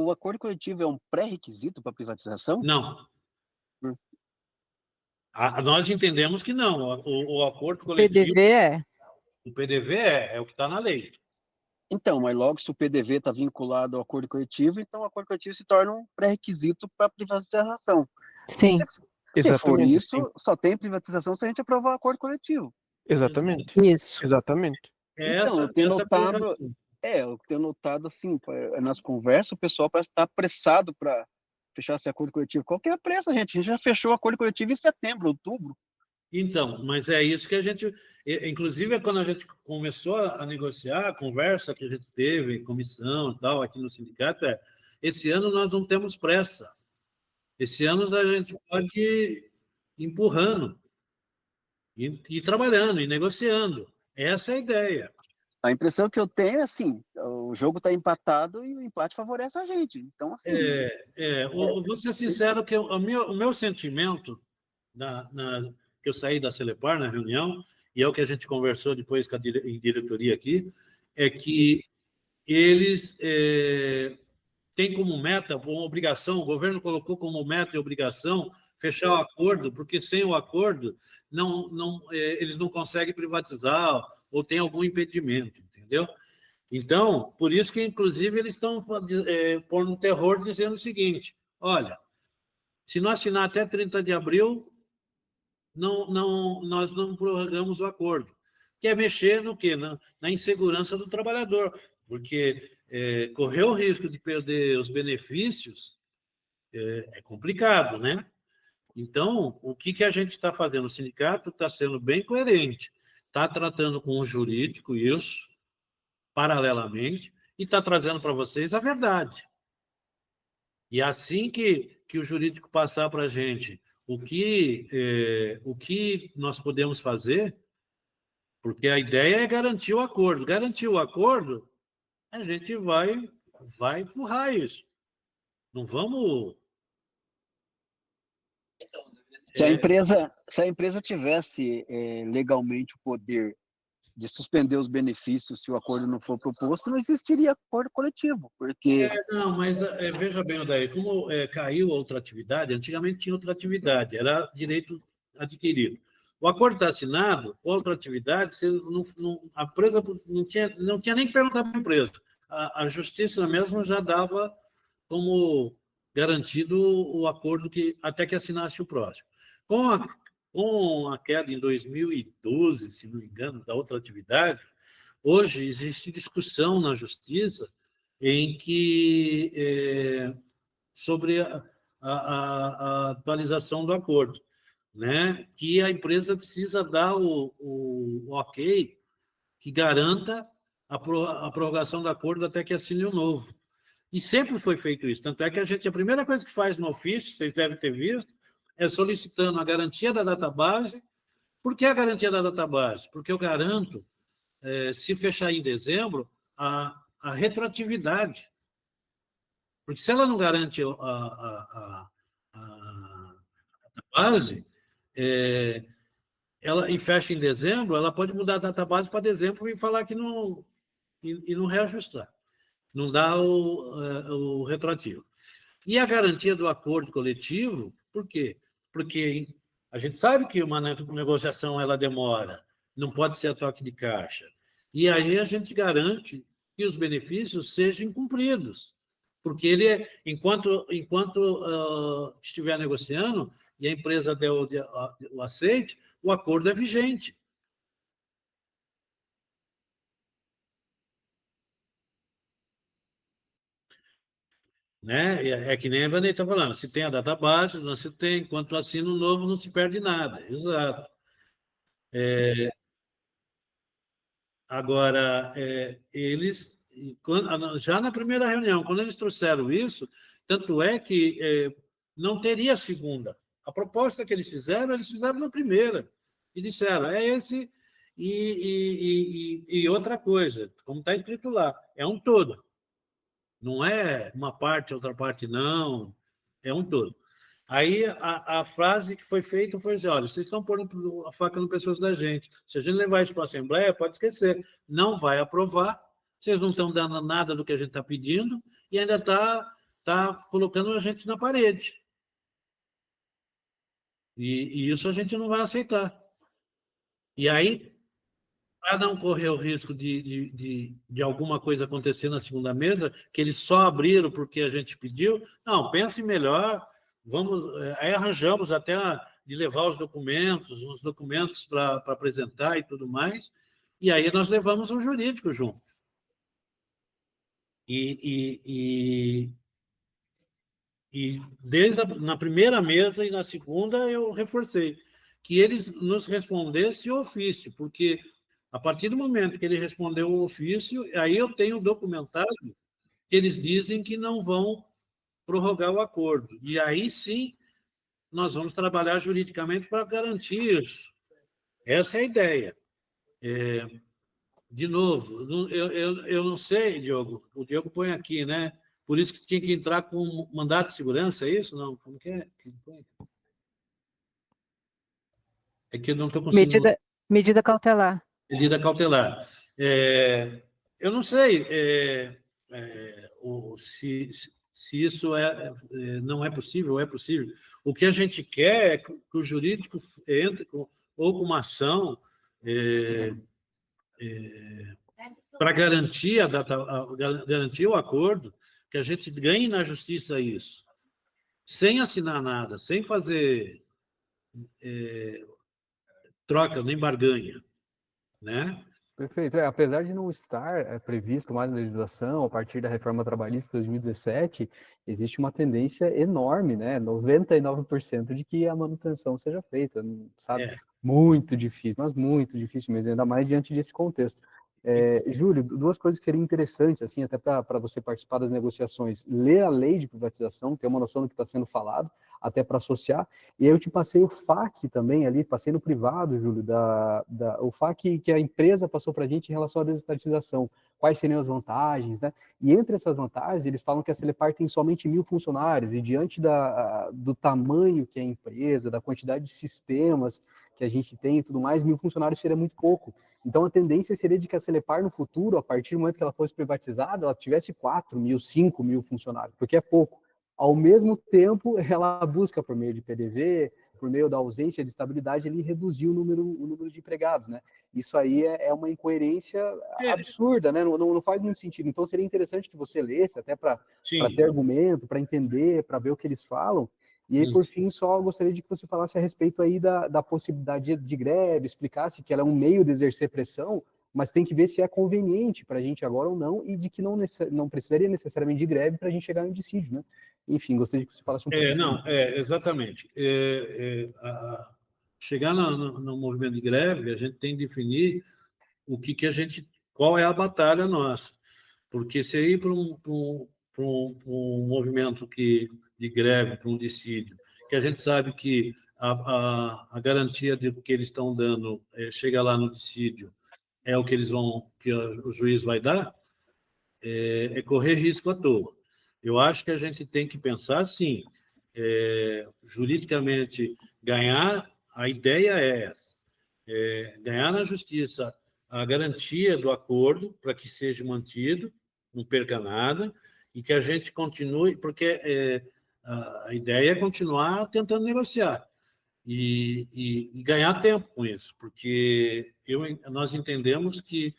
o acordo coletivo é um pré-requisito para privatização? Não. Hum. Nós entendemos que não. O acordo O coletivo, PDV é. o PDV é o que está na lei. Então, mas logo se o PDV está vinculado ao acordo coletivo, então o acordo coletivo se torna um pré-requisito para a privatização. Sim. Se for Exatamente, isso, sim. só tem privatização se a gente aprovar o acordo coletivo. Exatamente. Isso. Exatamente. Então, eu tenho essa notado, colocação. eu tenho notado assim, nas conversas, o pessoal parece estar apressado para fechar esse acordo coletivo. Qual que é a pressa, gente? A gente já fechou o acordo coletivo em setembro, outubro. Então, mas é isso que a gente... Inclusive, quando a gente começou a negociar, a conversa que a gente teve em comissão e tal, aqui no sindicato, esse ano nós não temos pressa. Esse ano a gente pode ir empurrando, e trabalhando, e negociando. Essa é a ideia. A impressão que eu tenho é assim, o jogo está empatado e o empate favorece a gente. Então, assim... Vou ser sincero que o meu sentimento, que eu saí da Celepar na reunião, e é o que a gente conversou depois com em diretoria aqui, é que eles têm como meta, como obrigação, o governo colocou como meta e obrigação fechar o acordo, porque sem o acordo eles não conseguem privatizar ou tem algum impedimento, entendeu? Então, por isso que, inclusive, eles estão pondo terror dizendo o seguinte: olha, se não assinar até 30 de abril, nós não prorrogamos o acordo. Que é mexer no quê? Na insegurança do trabalhador, porque correr o risco de perder os benefícios é complicado, né? Então, o que a gente está fazendo? O sindicato está sendo bem coerente, está tratando com o jurídico isso, paralelamente, e está trazendo para vocês a verdade. E assim que o jurídico passar para a gente o que nós podemos fazer, porque a ideia é garantir o acordo. Garantir o acordo, a gente vai empurrar isso. Não vamos... Se a empresa tivesse legalmente o poder de suspender os benefícios se o acordo não for proposto, não existiria acordo coletivo, porque... Não, mas veja bem, Odair, como caiu outra atividade, antigamente tinha outra atividade, era direito adquirido. O acordo está assinado, outra atividade, a empresa não tinha nem que perguntar para a empresa. A justiça mesmo já dava como garantido o acordo até que assinasse o próximo. Com a queda em 2012, se não me engano, da outra atividade, hoje existe discussão na justiça sobre a atualização do acordo, né? Que a empresa precisa dar o ok que garanta a prorrogação do acordo até que assine o novo. E sempre foi feito isso. Tanto é que a primeira coisa que faz no ofício, vocês devem ter visto, é solicitando a garantia da database. Por que a garantia da database? Porque eu garanto, se fechar em dezembro, a retroatividade. Porque se ela não garante a database, e fecha em dezembro, ela pode mudar a database para dezembro e falar que não, e não reajustar. Não dá o retroativo. E a garantia do acordo coletivo, por quê? Porque a gente sabe que uma negociação ela demora, não pode ser a toque de caixa. E aí a gente garante que os benefícios sejam cumpridos. Porque enquanto estiver negociando e a empresa der o aceite, o acordo é vigente. Né? É que nem a Vanessa está falando, se tem a database, não se tem, enquanto assina o novo, não se perde nada. Exato. Agora, eles, já na primeira reunião, quando eles trouxeram isso, tanto é que não teria segunda. A proposta que eles fizeram na primeira. E disseram, é esse e outra coisa, como está escrito lá, é um todo. Não é uma parte, outra parte não, é um todo. Aí a frase que foi feita foi assim, olha, vocês estão pondo a faca no pescoço da gente. Se a gente levar isso para a Assembleia, pode esquecer. Não vai aprovar, vocês não estão dando nada do que a gente está pedindo e ainda está está colocando a gente na parede. E isso a gente não vai aceitar. E aí, para não correr o risco de alguma coisa acontecer na segunda mesa, que eles só abriram porque a gente pediu, não, pense melhor, vamos, aí arranjamos até de levar os documentos para apresentar e tudo mais, e aí nós levamos um jurídico junto. E desde na primeira mesa e na segunda eu reforcei que eles nos respondessem o ofício, porque a partir do momento que ele respondeu o ofício, aí eu tenho documentado que eles dizem que não vão prorrogar o acordo. E aí sim nós vamos trabalhar juridicamente para garantir isso. Essa é a ideia. De novo, eu não sei, Diogo, o Diogo põe aqui, né? Por isso que tinha que entrar com mandato de segurança, é isso? Não, como que é? É que eu não estou conseguindo... Medida cautelar. Medida cautelar. Eu não sei se isso não é possível ou é possível. O que a gente quer é que o jurídico entre ou com uma ação para garantir garantir o acordo, que a gente ganhe na justiça isso, sem assinar nada, sem fazer troca nem barganha, né? Perfeito. Apesar de não estar previsto mais na legislação, a partir da reforma trabalhista de 2017, existe uma tendência enorme, né? 99% de que a manutenção seja feita, sabe? Muito difícil, mas muito difícil mesmo, ainda mais diante desse contexto. Júlio, duas coisas que seriam interessantes, assim, até para você participar das negociações: ler a lei de privatização, ter uma noção do que está sendo falado, até para associar. E aí eu te passei o FAQ também ali, passei no privado, Júlio, o FAQ que a empresa passou para a gente em relação à desestatização, quais seriam as vantagens, né? E entre essas vantagens, eles falam que a Celepar tem somente 1.000 funcionários, e diante do tamanho que é a empresa, da quantidade de sistemas que a gente tem e tudo mais, 1.000 funcionários seria muito pouco. Então, a tendência seria de que a Celepar, no futuro, a partir do momento que ela fosse privatizada, ela tivesse 4.000, 5.000 funcionários, porque é pouco. Ao mesmo tempo, ela busca, por meio de PDV, por meio da ausência de estabilidade, ele reduziu o número de empregados, né? Isso aí é uma incoerência absurda, né? Não faz muito sentido. Então, seria interessante que você lesse, até para ter argumento, para entender, para ver o que eles falam. E aí, por fim, só gostaria de que você falasse a respeito aí da possibilidade de greve, explicasse que ela é um meio de exercer pressão, mas tem que ver se é conveniente para a gente agora ou não, e de que não precisaria necessariamente de greve para a gente chegar no dissídio, né? Enfim, gostaria que você falasse um pouco. Exatamente. Chegar no movimento de greve, a gente tem que definir qual é a batalha nossa. Porque se ir para um movimento de greve, para um dissídio, que a gente sabe que a garantia de que eles estão dando, chega lá no dissídio, é o que o juiz vai dar, é correr risco à toa. Eu acho que a gente tem que pensar assim, juridicamente, a ideia é essa, ganhar na justiça a garantia do acordo para que seja mantido, não perca nada, e que a gente continue, porque a ideia é continuar tentando negociar e ganhar tempo com isso, porque nós entendemos que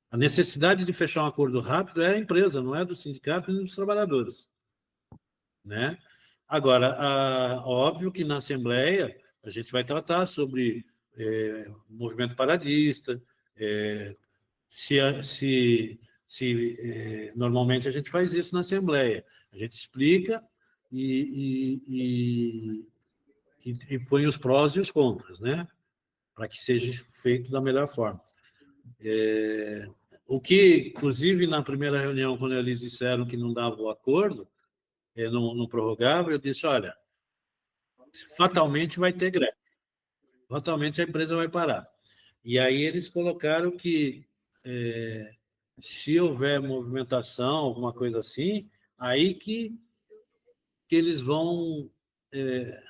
a necessidade de fechar um acordo rápido é a empresa, não é do sindicato nem dos trabalhadores, né? Agora, óbvio que na Assembleia a gente vai tratar sobre movimento paradista, normalmente a gente faz isso na Assembleia. A gente explica e põe os prós e os contras, né? Para que seja feito da melhor forma. O que, inclusive, na primeira reunião, quando eles disseram que não dava o acordo, não prorrogava, eu disse, olha, fatalmente vai ter greve. Fatalmente a empresa vai parar. E aí eles colocaram que se houver movimentação, alguma coisa assim, aí que eles vão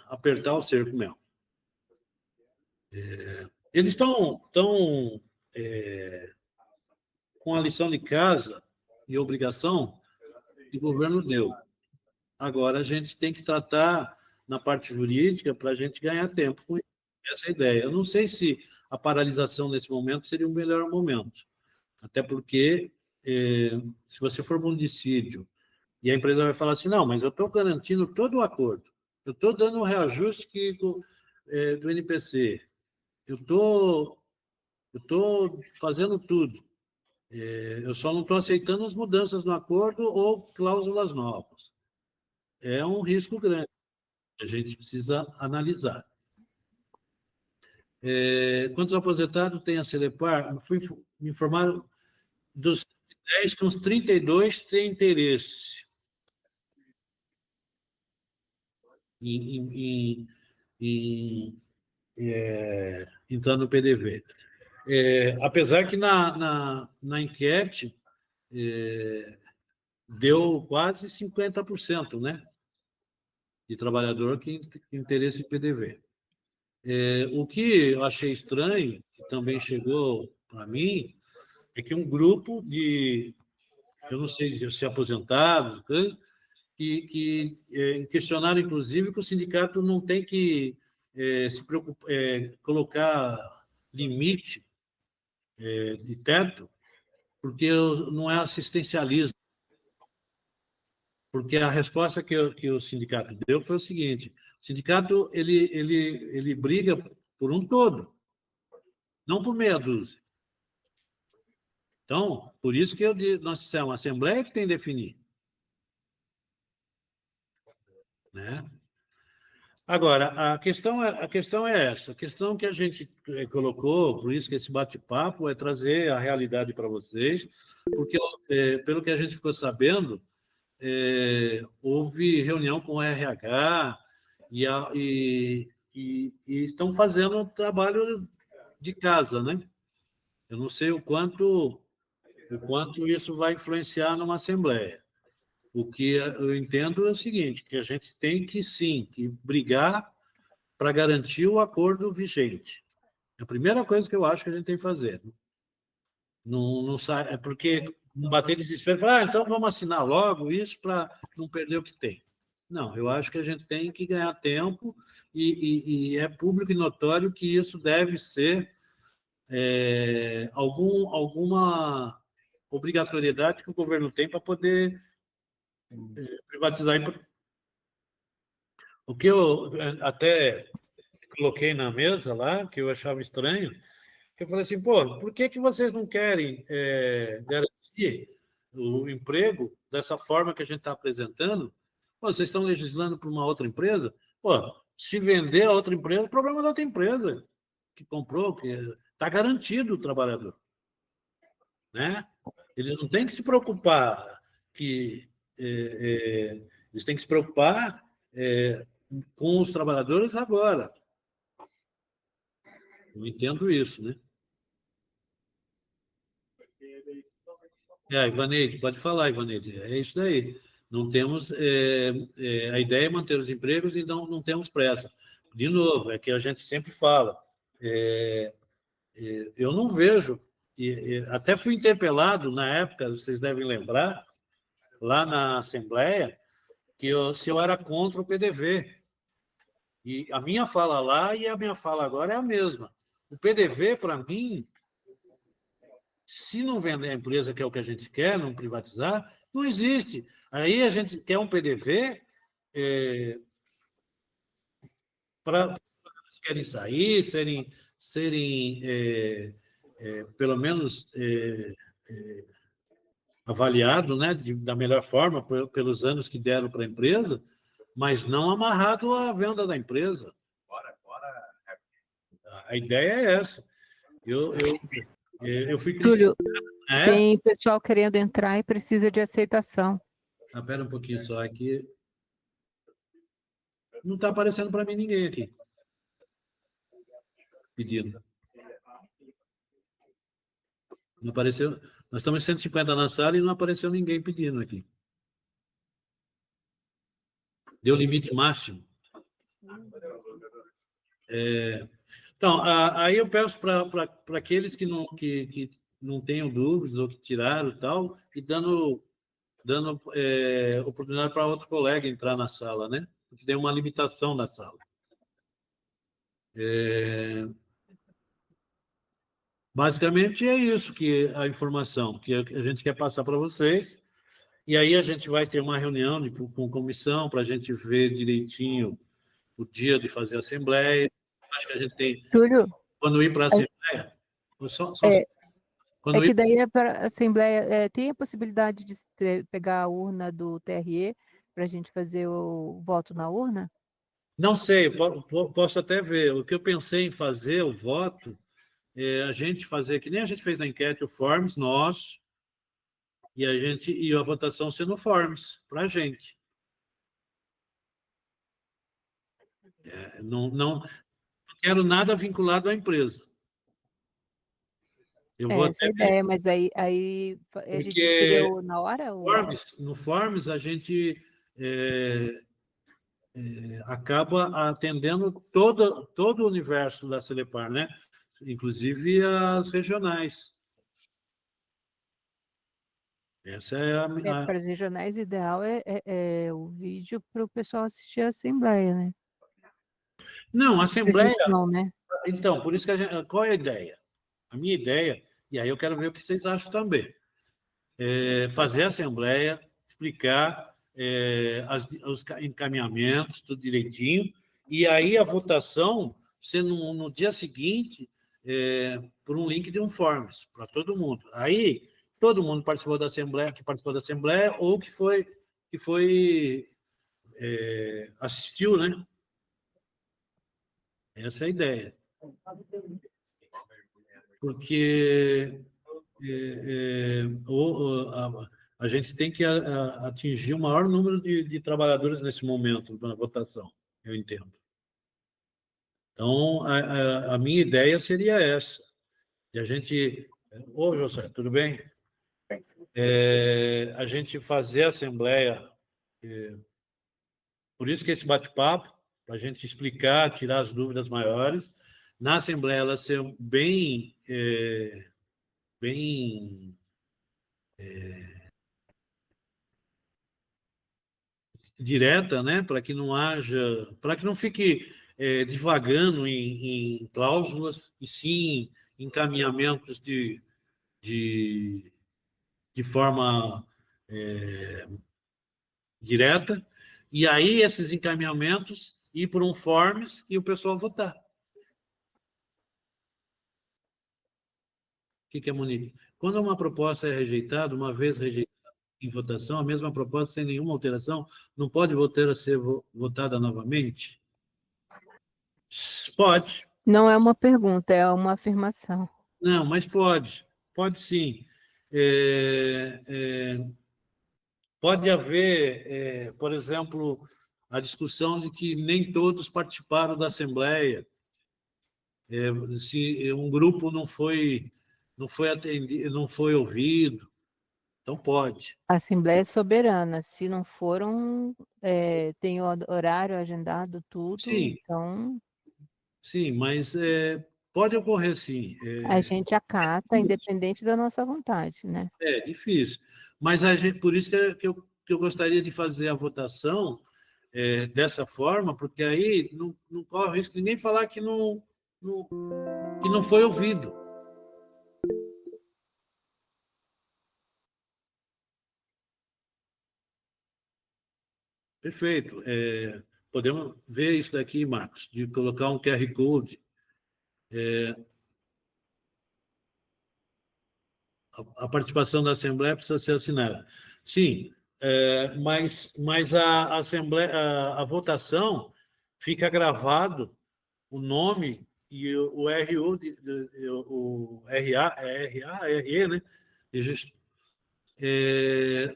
apertar o cerco mesmo. Eles estão com a lição de casa e obrigação que o governo deu. Agora, a gente tem que tratar na parte jurídica para a gente ganhar tempo com essa ideia. Eu não sei se a paralisação nesse momento seria o melhor momento, até porque, se você for para um dissídio e a empresa vai falar assim, não, mas eu estou garantindo todo o acordo, eu estou dando o reajuste do NPC, eu estou fazendo tudo, eu só não estou aceitando as mudanças no acordo ou cláusulas novas. É um risco grande, a gente precisa analisar. Quantos aposentados tem a Celepar? Fui me informar dos 10, que uns 32 têm interesse em entrar no PDV. Apesar que na enquete deu quase 50%, né, de trabalhador que tem interesse em PDV. O que eu achei estranho, que também chegou para mim, é que um grupo de, eu não sei se aposentados, que questionaram, inclusive, que o sindicato não tem que se preocupar, colocar limite de teto, porque não é assistencialismo. Porque a resposta que o sindicato deu foi o seguinte: o sindicato ele briga por um todo, não por meia dúzia. Então, por isso que nós dissemos, a Assembleia que tem que definir. Né? Agora, a questão é essa. A questão que a gente colocou, por isso que esse bate-papo é trazer a realidade para vocês, porque, pelo que a gente ficou sabendo, houve reunião com o RH e estão fazendo um trabalho de casa, né? Eu não sei o quanto isso vai influenciar numa Assembleia. O que eu entendo é o seguinte, que a gente tem que, sim, que brigar para garantir o acordo vigente. É a primeira coisa que eu acho que a gente tem que fazer. Não sai, é porque não bater desespero e falar, então vamos assinar logo isso para não perder o que tem. Não, eu acho que a gente tem que ganhar tempo e é público e notório que isso deve ser alguma obrigatoriedade que o governo tem para poder privatizar. O que eu até coloquei na mesa lá, que eu achava estranho, que eu falei assim, pô, por que vocês não querem garantir o emprego dessa forma que a gente está apresentando? Pô, vocês estão legislando para uma outra empresa? Pô, se vender a outra empresa, o problema é da outra empresa que comprou, que está garantido o trabalhador. Né? Eles não têm que se preocupar eles têm que se preocupar com os trabalhadores agora. Eu entendo isso, né? Ivaneide, pode falar, Ivaneide. É isso daí. Não temos... a ideia é manter os empregos e não temos pressa. De novo, é que a gente sempre fala. Eu não vejo... até fui interpelado na época, vocês devem lembrar, lá na Assembleia, se eu era contra o PDV. E a minha fala lá e a minha fala agora é a mesma. O PDV, para mim, se não vender a empresa, que é o que a gente quer, não privatizar, não existe. Aí a gente quer um PDV para os que querem sair, serem pelo menos avaliados, né, da melhor forma, pelos anos que deram para a empresa, mas não amarrado à venda da empresa. A ideia é essa. Eu fui Túlio, tem pessoal querendo entrar e precisa de aceitação. Espera um pouquinho só aqui. Não está aparecendo para mim ninguém aqui. Pedindo. Não apareceu. Nós estamos em 150 na sala e não apareceu ninguém pedindo aqui. Deu limite máximo. Então, aí eu peço para aqueles que não tenham dúvidas ou que tiraram e tal, e dando oportunidade para outros colegas entrar na sala, né? Porque tem uma limitação na sala. Basicamente é isso que a informação que a gente quer passar para vocês. E aí a gente vai ter uma reunião com comissão para a gente ver direitinho o dia de fazer a assembleia. Acho que a gente tem... Túlio, Quando ir para a assembleia... que daí para a Assembleia tem a possibilidade de pegar a urna do TRE para a gente fazer o voto na urna? Não sei, posso até ver. O que eu pensei em fazer, o voto, é a gente fazer, que nem a gente fez na enquete, o Forms nosso, e a votação sendo Forms para a gente. Não quero nada vinculado à empresa. Eu vou Essa é a ideia, mas aí a gente escolheu na hora? No Forms, a gente acaba atendendo todo o universo da Celepar, né? Inclusive as regionais. Essa é para as regionais, o ideal é o vídeo para o pessoal assistir a Assembleia, né? Não, a Assembleia... Não, né? Então, por isso que qual é a ideia? A minha ideia, e aí eu quero ver o que vocês acham também, fazer a Assembleia, explicar os encaminhamentos, tudo direitinho, e aí a votação ser no dia seguinte por um link de um Forms, para todo mundo. Aí, todo mundo participou da Assembleia, ou que assistiu, né? Essa é a ideia. Porque a gente tem que atingir o maior número de trabalhadores nesse momento na votação, eu entendo. Então, a minha ideia seria essa. E a gente... Ô, José, tudo bem? A gente fazer a assembleia... Por isso que esse bate-papo, para a gente explicar, tirar as dúvidas maiores. Na assembleia, ela ser bem direta, né? Para que não fique divagando em cláusulas, e sim encaminhamentos de forma direta, e aí esses encaminhamentos ir por um Forms e o pessoal votar. O que é, Monique? Quando uma proposta é rejeitada, uma vez rejeitada em votação, a mesma proposta sem nenhuma alteração, não pode voltar a ser votada novamente? Pode. Não é uma pergunta, é uma afirmação. Não, mas pode. Pode sim. Pode haver, por exemplo, a discussão de que nem todos participaram da Assembleia. Se um grupo não foi atendido, não foi ouvido, então pode. A Assembleia é soberana. Se não foram, tem o horário agendado, tudo, Sim. então... Sim, mas pode ocorrer, sim. A gente acata, independente da nossa vontade, né? É difícil. Mas por isso que eu gostaria de fazer a votação dessa forma, porque aí não corre o risco de ninguém falar que não foi ouvido. Perfeito. Podemos ver isso daqui, Marcos, de colocar um QR Code. A participação da Assembleia precisa ser assinada. Sim, mas a Assembleia, a votação fica gravado o nome e o RU, o RE, né?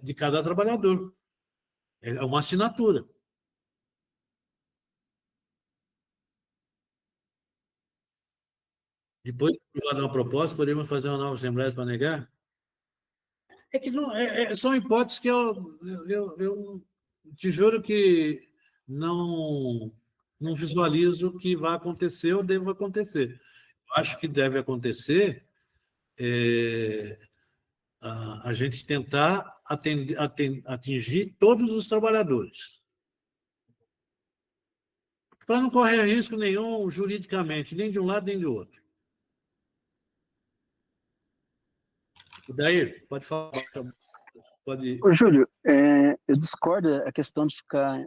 De cada trabalhador. É uma assinatura. Depois de aprovada uma proposta, podemos fazer uma nova Assembleia para negar? É que não, são hipóteses que eu te juro que não visualizo que vai acontecer ou deva acontecer. Eu acho que deve acontecer a gente tentar atingir todos os trabalhadores, para não correr risco nenhum juridicamente, nem de um lado nem do outro. Daí, pode falar. Pode... Ô, Júlio, eu discordo a questão de ficar,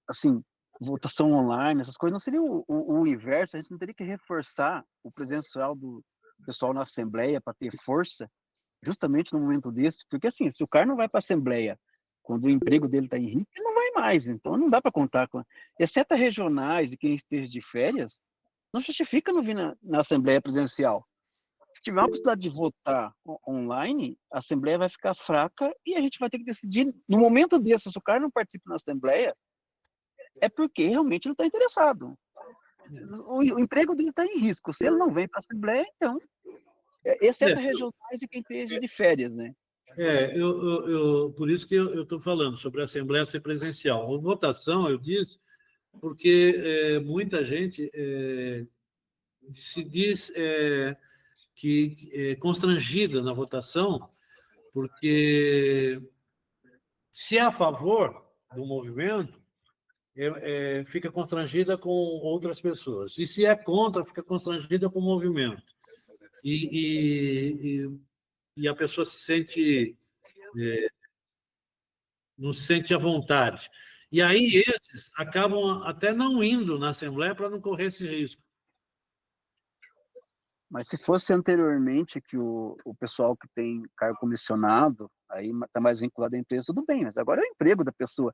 assim, votação online, essas coisas não seria o inverso, a gente não teria que reforçar o presencial do pessoal na Assembleia para ter força, justamente no momento desse, porque assim, se o cara não vai para a Assembleia quando o emprego dele está em risco, ele não vai mais, então não dá para contar com... Exceto regionais e quem esteja de férias, não justifica não vir na Assembleia presencial. Se tiver uma possibilidade de votar online, a Assembleia vai ficar fraca e a gente vai ter que decidir, no momento desse, se o cara não participa na Assembleia, é porque realmente ele está interessado. O emprego dele está em risco. Se ele não vem para a Assembleia, então, exceto regionais e quem esteja de férias, né? Por isso que eu estou falando sobre a Assembleia ser presencial. A votação, eu disse, porque muita gente se diz constrangida na votação, porque se é a favor do movimento, fica constrangida com outras pessoas. E se é contra, fica constrangida com o movimento. E a pessoa se sente... não se sente à vontade. E aí esses acabam até não indo na Assembleia para não correr esse risco. Mas se fosse anteriormente que o pessoal que tem cargo comissionado, aí está mais vinculado à empresa, tudo bem, mas agora é o emprego da pessoa.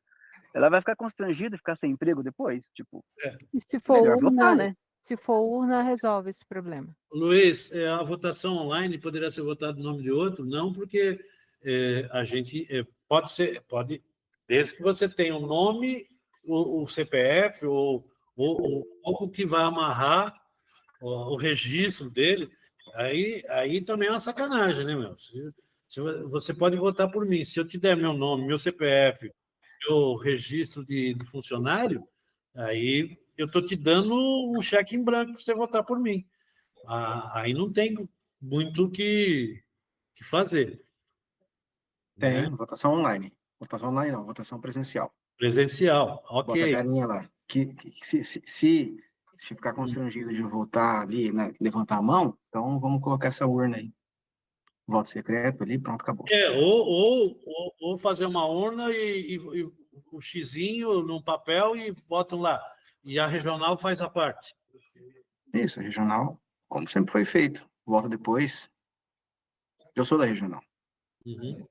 Ela vai ficar constrangida e ficar sem emprego depois? Tipo, E se for melhor urna, votar, né? Se for urna, resolve esse problema. Luiz, a votação online poderia ser votada no nome de outro? Não, porque a gente pode, desde que você tenha o nome, o CPF, ou algo que vai amarrar o registro dele, aí também é uma sacanagem, né, meu? Você pode votar por mim. Se eu te der meu nome, meu CPF, meu registro de funcionário, aí eu estou te dando um cheque em branco para você votar por mim. Aí não tem muito o que fazer. Tem, Né? votação online. Votação online não, votação presencial. Presencial, Bota a ok. carinha lá. Se ficar constrangido de votar ali, né, levantar a mão, então vamos colocar essa urna aí. Voto secreto ali, pronto, acabou. Ou fazer uma urna e o xizinho num papel e botam lá. E a regional faz a parte. Isso, a regional, como sempre foi feito. Volta depois. Eu sou da regional. Uhum.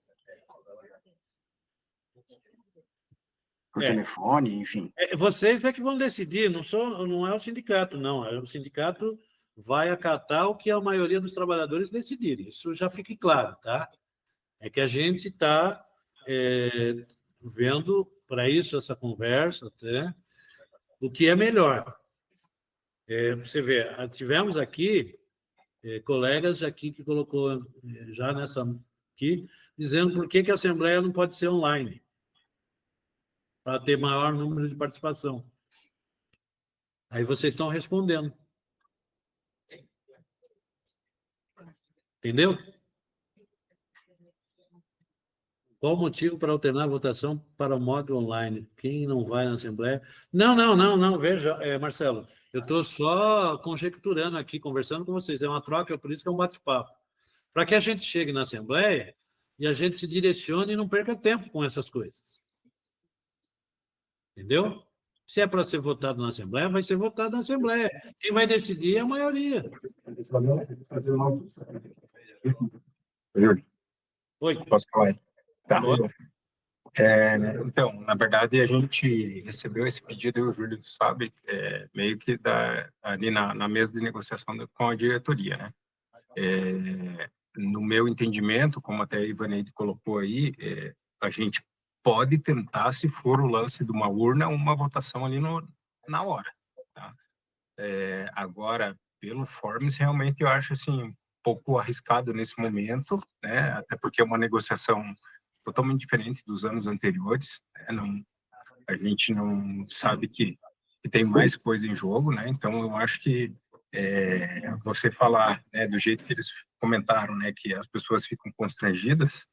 Por telefone, enfim. Vocês é que vão decidir, não é o sindicato, não. O sindicato vai acatar o que a maioria dos trabalhadores decidirem. Isso já fique claro, tá? É que a gente está vendo para isso essa conversa, até, o que é melhor. Você vê, tivemos aqui colegas aqui que colocou já nessa aqui, dizendo por que a Assembleia não pode ser online, para ter maior número de participação. Aí vocês estão respondendo. Entendeu? Qual o motivo para alternar a votação para o modo online? Quem não vai na Assembleia? Não. Veja, Marcelo, eu estou só conjecturando aqui, conversando com vocês. É uma troca, por isso que é um bate-papo. Para que a gente chegue na Assembleia e a gente se direcione e não perca tempo com essas coisas. Entendeu? Se é para ser votado na Assembleia, vai ser votado na Assembleia. Quem vai decidir é a maioria. Oi. Posso falar? Tá. Então, na verdade, a gente recebeu esse pedido, e o Júlio sabe, meio que ali na mesa de negociação com a diretoria, né? No meu entendimento, como até a Ivaneide colocou aí, a gente pode tentar, se for o lance de uma urna, uma votação ali na hora. Tá? Agora, pelo Forms, realmente eu acho assim, um pouco arriscado nesse momento, né? Até porque é uma negociação totalmente diferente dos anos anteriores. Né? A gente não sabe que tem mais coisa em jogo, né? Então, eu acho que você falar, né, do jeito que eles comentaram, né, que as pessoas ficam constrangidas,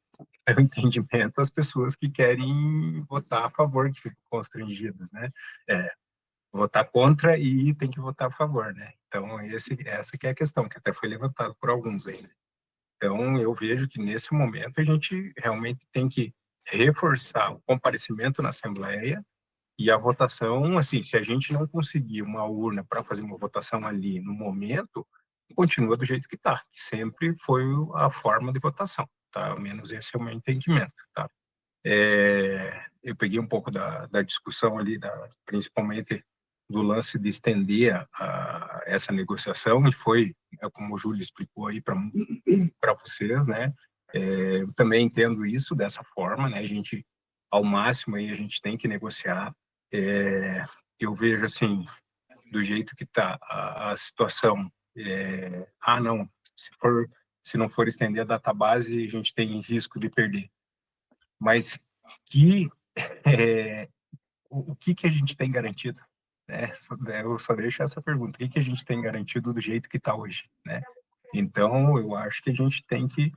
é o entendimento as pessoas que querem votar a favor que ficam constrangidas, né? Votar contra e tem que votar a favor, né? Então, essa que é a questão, que até foi levantada por alguns aí, né? Então, eu vejo que, nesse momento, a gente realmente tem que reforçar o comparecimento na Assembleia e a votação, assim, se a gente não conseguir uma urna para fazer uma votação ali no momento, continua do jeito que está, que sempre foi a forma de votação, tá? Ao menos esse é o meu entendimento, tá? Eu peguei um pouco da discussão ali, principalmente do lance de estender essa negociação, e foi, como o Júlio explicou aí para vocês, né? Eu também entendo isso dessa forma, né? A gente, ao máximo, aí, a gente tem que negociar. Eu vejo, assim, do jeito que está a situação, não, se não for estender a database, a gente tem risco de perder. Mas o que a gente tem garantido? Né? Eu só deixo essa pergunta. O que a gente tem garantido do jeito que está hoje? Né? Então, eu acho que a gente tem que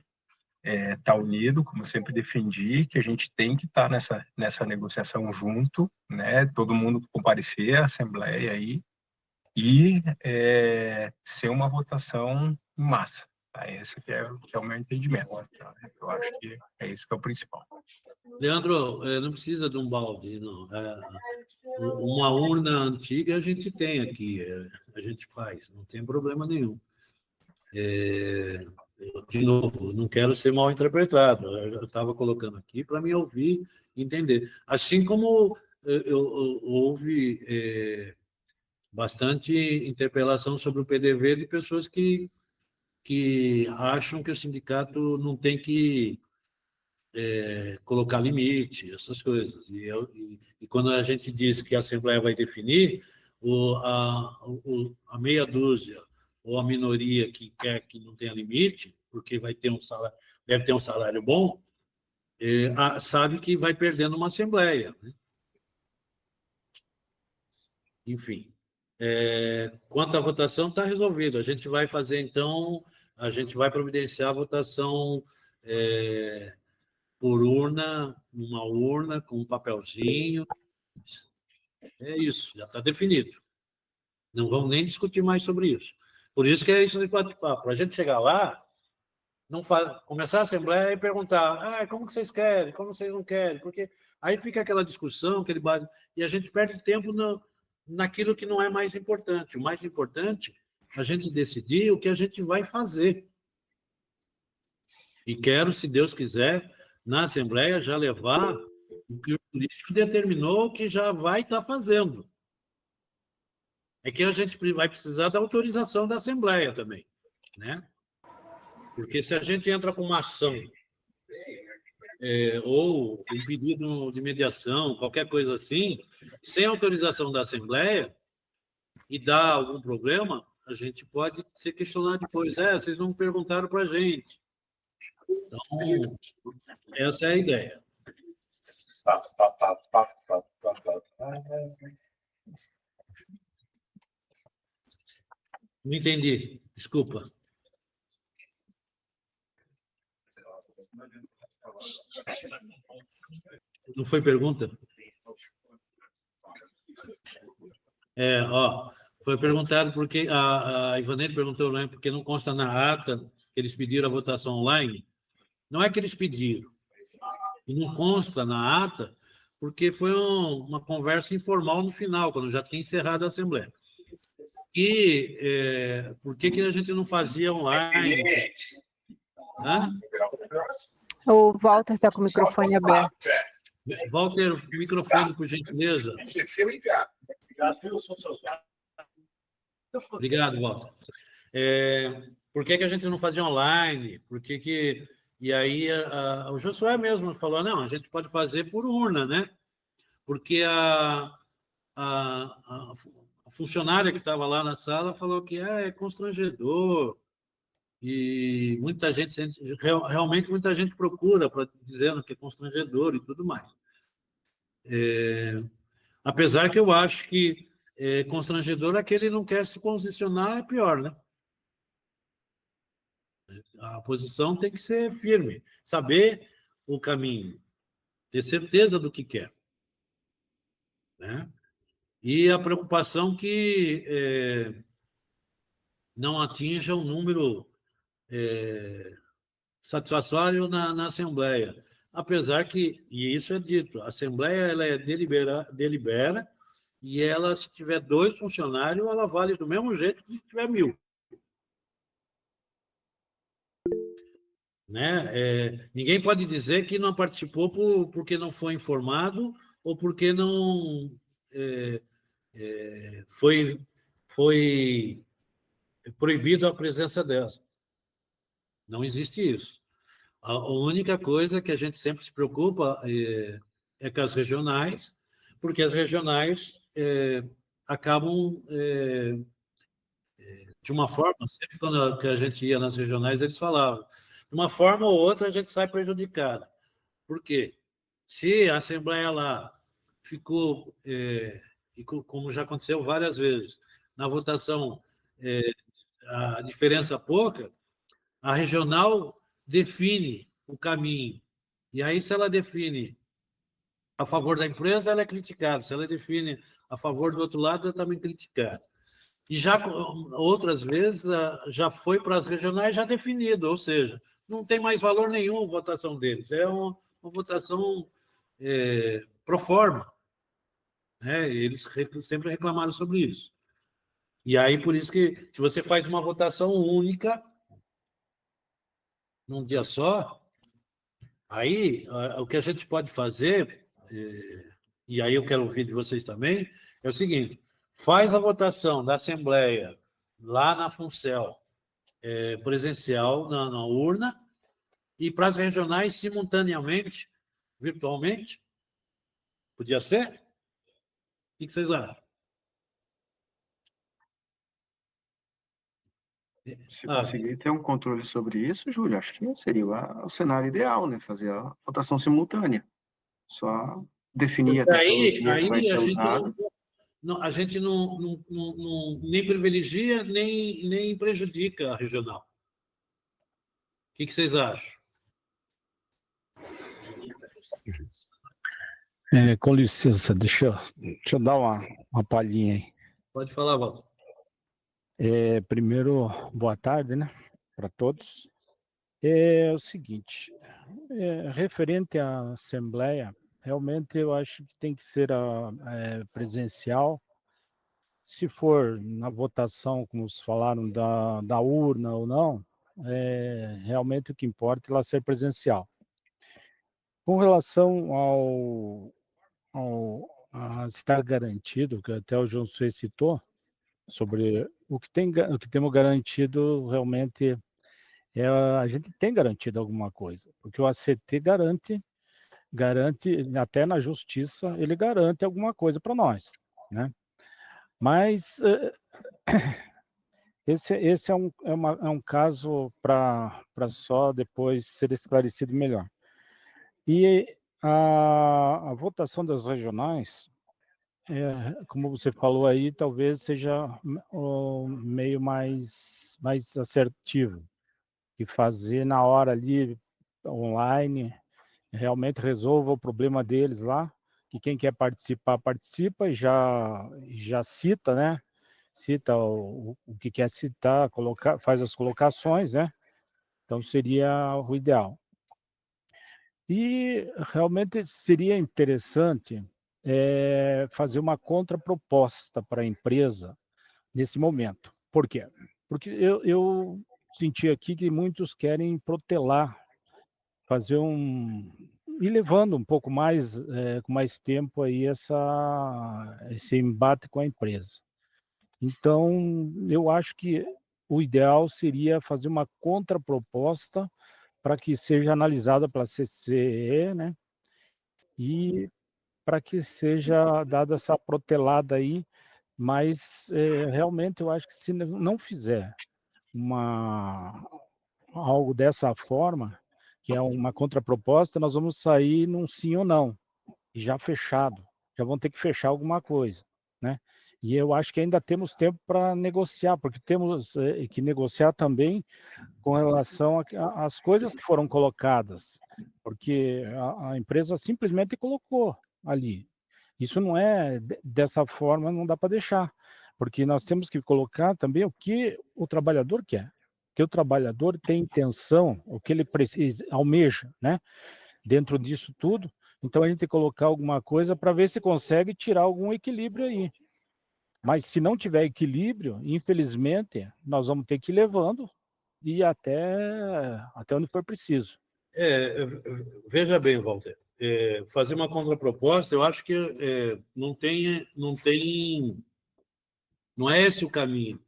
estar unido, como eu sempre defendi, que a gente tem que estar nessa negociação junto, né? Todo mundo comparecer à Assembleia aí e ser uma votação em massa. Tá? Esse que é o meu entendimento. Tá? Eu acho que é isso que é o principal. Leandro, não precisa de um balde, não. Uma urna antiga a gente tem aqui, a gente faz, não tem problema nenhum. De novo, não quero ser mal interpretado, eu estava colocando aqui para me ouvir e entender. Assim como houve bastante interpelação sobre o PDV de pessoas que acham que o sindicato não tem que colocar limite, essas coisas. E quando a gente diz que a Assembleia vai definir, a meia dúzia ou a minoria que quer que não tenha limite, porque vai ter deve ter um salário bom, sabe que vai perdendo uma Assembleia. Né? Enfim. Quanto à votação, está resolvido. A gente vai fazer, então, a gente vai providenciar a votação por urna, numa urna, com um papelzinho. É isso, já está definido. Não vamos nem discutir mais sobre isso. Por isso que é isso de bate-papo. Para a gente chegar lá, começar a Assembleia e perguntar como que vocês querem, como vocês não querem, porque aí fica aquela discussão, e a gente perde tempo naquilo que não é mais importante. O mais importante é a gente decidir o que a gente vai fazer. E quero, se Deus quiser, na Assembleia já levar o que o político determinou que já vai estar fazendo. É que a gente vai precisar da autorização da Assembleia também, né? Porque se a gente entra com uma ação ou um pedido de mediação, qualquer coisa assim, sem autorização da Assembleia e dá algum problema, a gente pode ser questionado depois. Vocês não perguntaram para a gente. Então, essa é a ideia. Não entendi, desculpa. Não foi pergunta? Foi perguntado porque a Ivanete perguntou, né, porque não consta na ata que eles pediram a votação online. Não é que eles pediram, e não consta na ata, porque foi uma conversa informal no final, quando já tinha encerrado a Assembleia. E por que a gente não fazia online? O Walter está com o microfone aberto. Walter, microfone, por gentileza. Obrigado, Walter. Por que a gente não fazia online? E aí o Josué mesmo falou, não, a gente pode fazer por urna, né? Porque a funcionária que estava lá na sala falou que é constrangedor, e muita gente, realmente muita gente procura dizendo que é constrangedor e tudo mais. Apesar que eu acho que constrangedor é que ele não quer se posicionar, é pior, né? A posição tem que ser firme, saber o caminho, ter certeza do que quer, né? E a preocupação que não atinja um número satisfatório na Assembleia. Apesar que, e isso é dito, a Assembleia ela delibera e ela, se tiver 2 funcionários, ela vale do mesmo jeito que se tiver 1.000. Né? Ninguém pode dizer que não participou porque não foi informado ou porque não foi proibido a presença dela. Não existe isso. A única coisa que a gente sempre se preocupa é com as regionais, porque as regionais acabam, de uma forma, sempre quando a gente ia nas regionais, eles falavam, de uma forma ou outra a gente sai prejudicado. Por quê? Se a Assembleia lá ficou, e como já aconteceu várias vezes, na votação a diferença pouca, a regional define o caminho. E aí, se ela define a favor da empresa, ela é criticada. Se ela define a favor do outro lado, ela é também criticada. E já outras vezes já foi para as regionais já definido, ou seja, não tem mais valor nenhum a votação deles. É uma votação pro forma. Né? Eles sempre reclamaram sobre isso. E aí, por isso que, se você faz uma votação única, num dia só, aí o que a gente pode fazer, e aí eu quero ouvir de vocês também, é o seguinte: faz a votação da Assembleia lá na Funcel, presencial, na urna, e para as regionais simultaneamente, virtualmente. Podia ser? O que vocês acham? Se conseguir ter um controle sobre isso, Júlio, acho que seria o cenário ideal, né? Fazer a votação simultânea. Só definir a tecnologia que vai ser usada. A gente nem privilegia, nem prejudica a regional. O que vocês acham? Com licença, deixa eu dar uma palhinha aí. Pode falar, Walter. Primeiro, boa tarde, né, para todos. É o seguinte, referente à Assembleia, realmente eu acho que tem que ser presencial. Se for na votação, como vocês falaram, da urna ou não, realmente o que importa é ela ser presencial. Com relação a estar garantido, que até o João Suê citou, sobre o que temos garantido realmente, a gente tem garantido alguma coisa, porque o ACT garante, até na justiça, ele garante alguma coisa para nós, né? Mas esse é um caso para só depois ser esclarecido melhor. E a votação das regionais, como você falou aí, talvez seja o meio mais assertivo, que fazer na hora ali, online, realmente resolva o problema deles lá, que quem quer participar, participa e já cita, né? Cita o que quer citar, faz as colocações, né? Então seria o ideal. E realmente seria interessante fazer uma contraproposta para a empresa nesse momento. Por quê? Porque eu senti aqui que muitos querem protelar, fazer ir levando um pouco mais, com mais tempo aí esse embate com a empresa. Então, eu acho que o ideal seria fazer uma contraproposta para que seja analisada pela CCE, né? E para que seja dada essa protelada aí, mas realmente eu acho que se não fizer algo dessa forma, que é uma contraproposta, nós vamos sair num sim ou não, já fechado, já vão ter que fechar alguma coisa, né? E eu acho que ainda temos tempo para negociar, porque temos que negociar também com relação às coisas que foram colocadas, porque a empresa simplesmente colocou ali. Isso não é dessa forma, não dá para deixar, porque nós temos que colocar também o que o trabalhador quer, que o trabalhador tem intenção, o que ele precisa, almeja, né? Dentro disso tudo, então a gente tem que colocar alguma coisa para ver se consegue tirar algum equilíbrio aí. Mas se não tiver equilíbrio, infelizmente, nós vamos ter que ir levando e até onde for preciso. Veja bem, Walter, fazer uma contraproposta, eu acho que não é esse o caminho,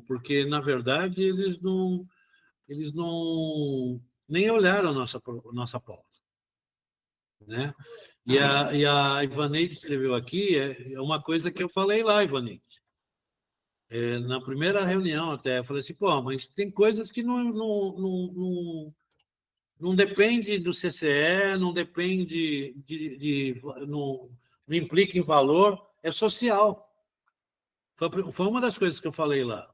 porque, na verdade, eles não nem olharam a nossa pauta. Né? E a Ivaneide escreveu aqui, é uma coisa que eu falei lá, Ivaneide. Na primeira reunião até, eu falei assim, pô, mas tem coisas que não depende do CCE, não depende não implica em valor, é social. Foi uma das coisas que eu falei lá.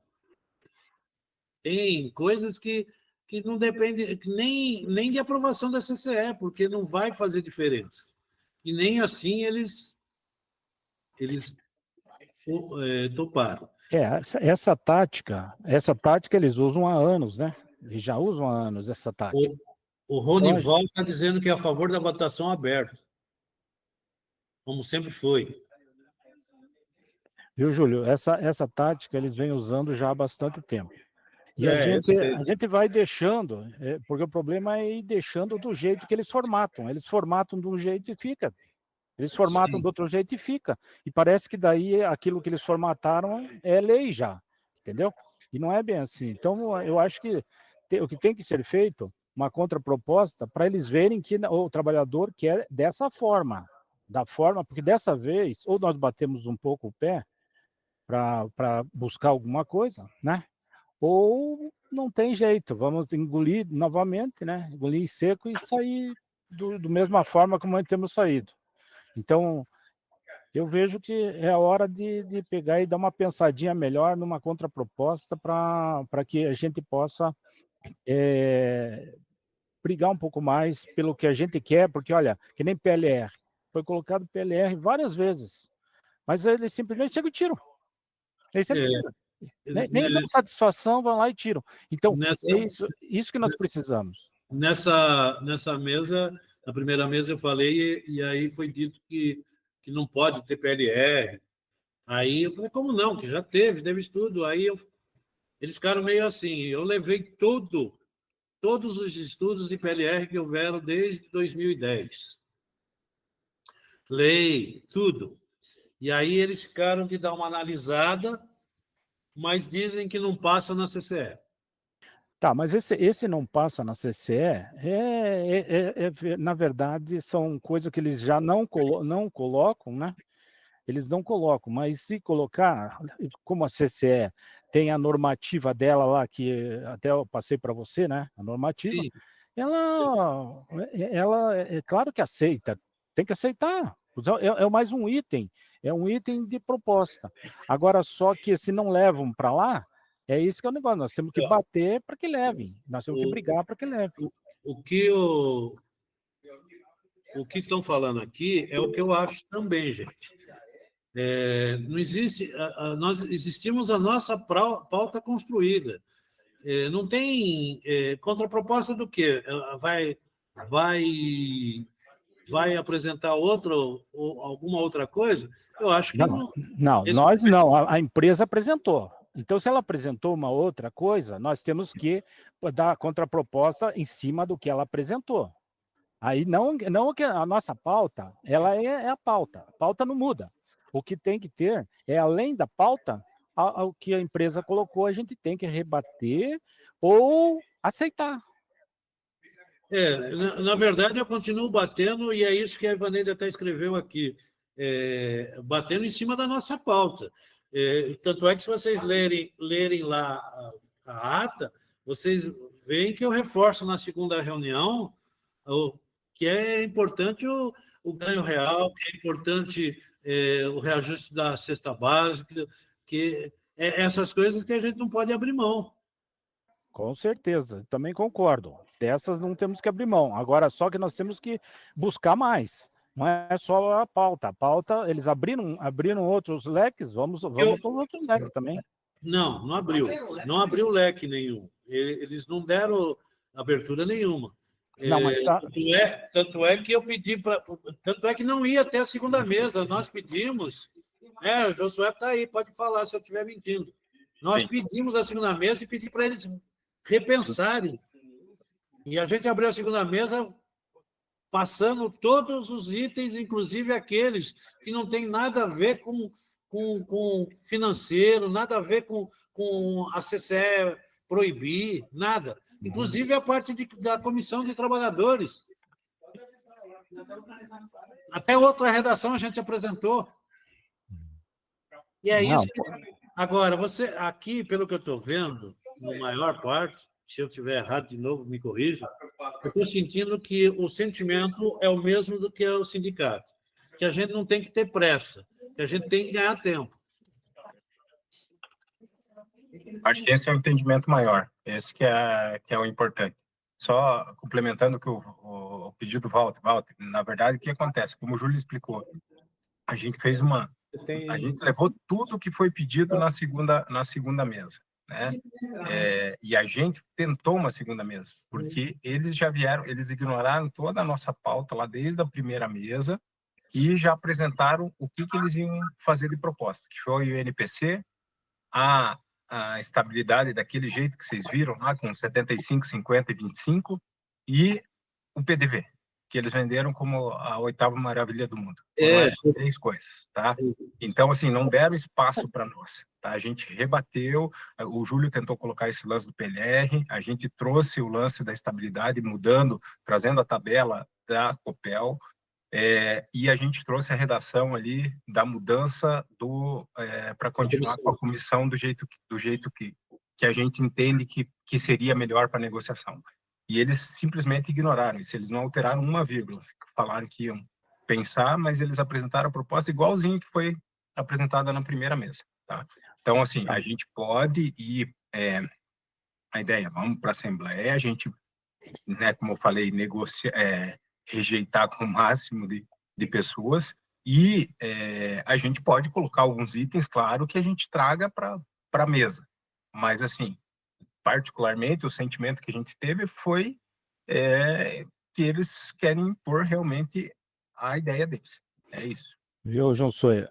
Tem coisas que não dependem nem de aprovação da CCE, porque não vai fazer diferença. E nem assim eles toparam. Essa tática eles usam há anos, né? Eles já usam há anos essa tática. O Ronival está dizendo que é a favor da votação aberta, como sempre foi. Viu, Júlio? Essa tática eles vêm usando já há bastante tempo. E a gente vai deixando, porque o problema é ir deixando do jeito que eles formatam. Eles formatam de um jeito e fica. Eles formatam de outro jeito e fica. E parece que daí aquilo que eles formataram é lei já, entendeu? E não é bem assim. Então, eu acho que o que tem que ser feito, uma contraproposta, para eles verem que o trabalhador quer dessa forma. Da forma, porque dessa vez, ou nós batemos um pouco o pé para buscar alguma coisa, né? Ou não tem jeito, vamos engolir novamente, né? Engolir em seco e sair do mesma forma como nós temos saído. Então, eu vejo que é a hora de pegar e dar uma pensadinha melhor numa contraproposta para que a gente possa brigar um pouco mais pelo que a gente quer, porque, olha, que nem PLR. Foi colocado PLR várias vezes, mas eles simplesmente chegam e tiram. Eles sempre tiram. Nem dão satisfação, vão lá e tiram. Então, isso que nós precisamos. Nessa mesa, na primeira mesa eu falei, e aí foi dito que não pode ter PLR. Aí eu falei, como não? Que já teve estudo. Aí eles ficaram meio assim. Eu levei todos os estudos de PLR que houveram desde 2010. Lei, tudo. E aí eles ficaram de dar uma analisada, mas dizem que não passa na CCE. Tá, mas esse não passa na CCE, na verdade, são coisas que eles já não colocam, né? Eles não colocam, mas se colocar, como a CCE tem a normativa dela lá, que até eu passei para você, né? A normativa, Sim. ela é claro que aceita, tem que aceitar. É mais um item, é um item de proposta. Agora, só que se não levam para lá, é isso que é o negócio, nós temos que bater para que levem, nós temos que brigar para que levem. O que estão falando aqui é o que eu acho também, gente. Não existe, nós existimos a nossa pauta construída. Não tem contraproposta do quê? Vai apresentar alguma outra coisa? Eu acho que não. Nós não, a empresa apresentou. Então, se ela apresentou uma outra coisa, nós temos que dar a contraproposta em cima do que ela apresentou. Aí não que a nossa pauta, ela é a pauta não muda. O que tem que ter é, além da pauta, o que a empresa colocou, a gente tem que rebater ou aceitar. Na verdade, eu continuo batendo, e é isso que a Ivaneide até escreveu aqui, batendo em cima da nossa pauta. Tanto é que, se vocês lerem lá a ata, vocês veem que eu reforço na segunda reunião que é importante o ganho real, que é importante o reajuste da cesta básica, que essas coisas que a gente não pode abrir mão. Com certeza, também concordo. Dessas não temos que abrir mão. Agora, só que nós temos que buscar mais. Não é só a pauta. A pauta, eles abriram outros leques, vamos para os outros leques também. Não abriu. Não abriu leque nenhum. Eles não deram abertura nenhuma. Não, mas tá... tanto é que eu pedi para. Tanto é que não ia até a segunda mesa. Nós pedimos. O Josué está aí, pode falar se eu estiver mentindo. Nós pedimos a segunda mesa e pedi para eles repensarem. E a gente abriu a segunda mesa passando todos os itens, inclusive aqueles que não têm nada a ver com financeiro, nada a ver com a CCE proibir, nada. Inclusive a parte da comissão de trabalhadores. Até outra redação a gente apresentou. E é isso. Agora, você aqui, pelo que eu estou vendo, na maior parte, se eu estiver errado de novo, me corrija, eu estou sentindo que o sentimento é o mesmo do que o sindicato, que a gente não tem que ter pressa, que a gente tem que ganhar tempo. Acho que esse é o entendimento maior, esse que é o importante. Só complementando que o pedido Walter, na verdade, o que acontece? Como o Júlio explicou, a gente fez a gente levou tudo que foi pedido na segunda mesa, né? E a gente tentou uma segunda mesa, porque eles já vieram, eles ignoraram toda a nossa pauta lá desde a primeira mesa e já apresentaram o que eles iam fazer de proposta, que foi o INPC, a estabilidade daquele jeito que vocês viram lá, com 75, 50 e 25, e o PDV, que eles venderam como a 8ª maravilha do mundo. Essas 3 coisas, tá? Então, assim, não deram espaço para nós, tá? A gente rebateu, o Júlio tentou colocar esse lance do PLR, a gente trouxe o lance da estabilidade, trazendo a tabela da Copel, e a gente trouxe a redação ali da mudança para continuar com a comissão do jeito que a gente entende que seria melhor para a negociação. E eles simplesmente ignoraram isso, eles não alteraram uma vírgula, falaram que iam pensar, mas eles apresentaram a proposta igualzinho que foi apresentada na primeira mesa, tá? Então, assim, a gente pode ir, a ideia, vamos para a Assembleia, a gente, né, como eu falei, rejeitar com o máximo de pessoas, e a gente pode colocar alguns itens, claro, que a gente traga para a mesa, mas, assim, particularmente, o sentimento que a gente teve foi que eles querem impor realmente a ideia deles. É isso. Viu, João Soia?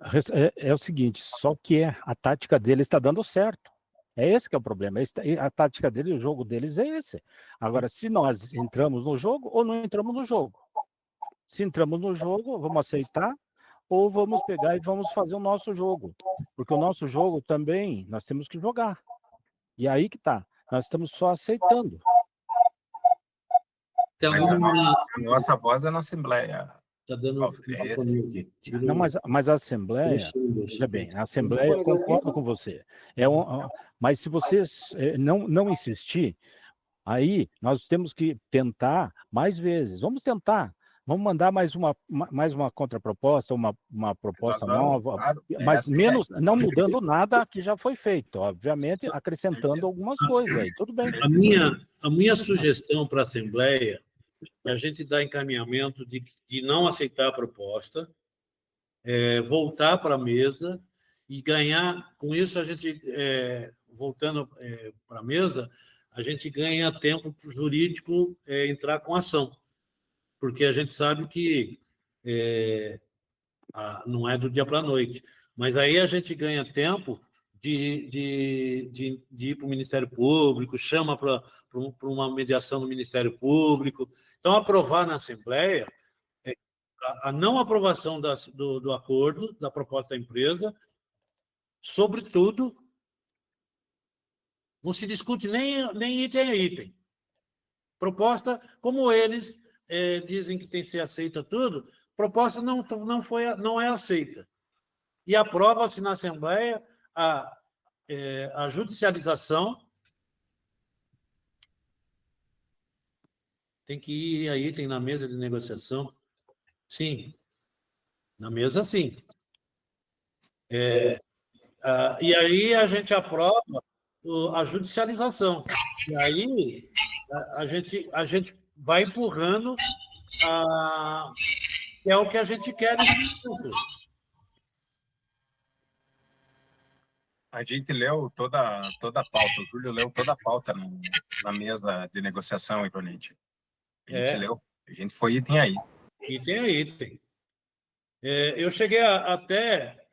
É o seguinte, só que a tática deles está dando certo. É esse que é o problema. A tática deles, o jogo deles é esse. Agora, se nós entramos no jogo ou não entramos no jogo. Se entramos no jogo, vamos aceitar, ou vamos pegar e vamos fazer o nosso jogo. Porque o nosso jogo também, nós temos que jogar. E aí que tá. Nós estamos só aceitando. Então, a nossa voz é na Assembleia. Está dando aqui. Não, mas a Assembleia, veja bem, a Assembleia, eu concordo com você. Mas se você não insistir, aí nós temos que tentar mais vezes. Vamos tentar. Vamos mandar mais uma contraproposta, uma proposta nova, mas menos, não mudando nada que já foi feito, obviamente, acrescentando algumas coisas aí, tudo bem. A minha sugestão para a Assembleia é a gente dar encaminhamento de não aceitar a proposta, voltar para a mesa e ganhar, com isso a gente, voltando para a mesa, a gente ganha tempo para o jurídico entrar com ação. Porque a gente sabe que não é do dia para a noite. Mas aí a gente ganha tempo de ir para o Ministério Público, chama para uma mediação no Ministério Público. Então, aprovar na Assembleia a não aprovação do acordo, da proposta da empresa, sobretudo, não se discute nem item a item. Proposta, como eles dizem que tem que ser aceita tudo, proposta não é aceita. E aprova-se na Assembleia a judicialização. Tem que ir aí, tem na mesa de negociação. Sim, Na mesa, sim. E aí a gente aprova a judicialização. E aí a gente vai empurrando, que é o que a gente quer nesse momento. A gente leu toda a pauta, o Júlio leu toda a pauta na mesa de negociação, Ivonete. A gente leu, a gente foi item a item. Item a item. Eu cheguei até,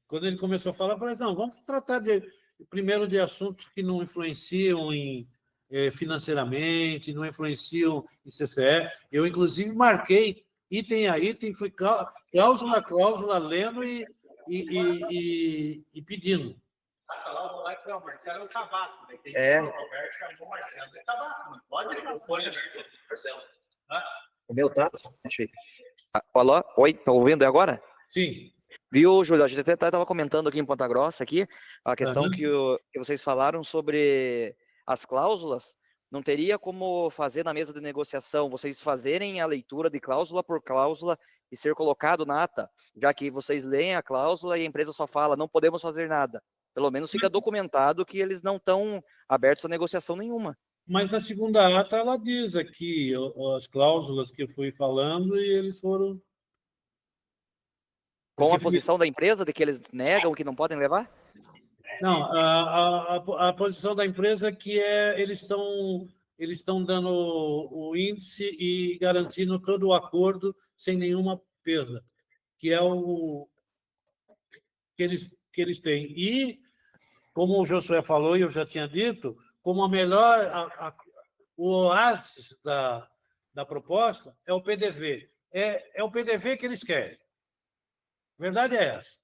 quando ele começou a falar, eu falei, não, vamos tratar primeiro de assuntos que não influenciam financeiramente, não influenciam em CCE. Eu, inclusive, marquei item a item, fui cláusula a cláusula, lendo e pedindo. O meu tá? Alô? Oi, tá ouvindo agora? Sim. Viu, Júlio? A gente até estava comentando aqui em Ponta Grossa, a questão que vocês falaram sobre as cláusulas. Não teria como fazer na mesa de negociação, vocês fazerem a leitura de cláusula por cláusula e ser colocado na ata, já que vocês leem a cláusula e a empresa só fala, não podemos fazer nada. Pelo menos fica documentado que eles não estão abertos a negociação nenhuma. Mas na segunda ata ela diz aqui as cláusulas que eu fui falando e eles foram... Com a posição da empresa de que eles negam, que não podem levar? Não, a posição da empresa é que eles estão dando o índice e garantindo todo o acordo sem nenhuma perda, que é o que eles têm. E, como o Josué falou e eu já tinha dito, como o oásis da proposta é o PDV. É o PDV que eles querem. A verdade é essa.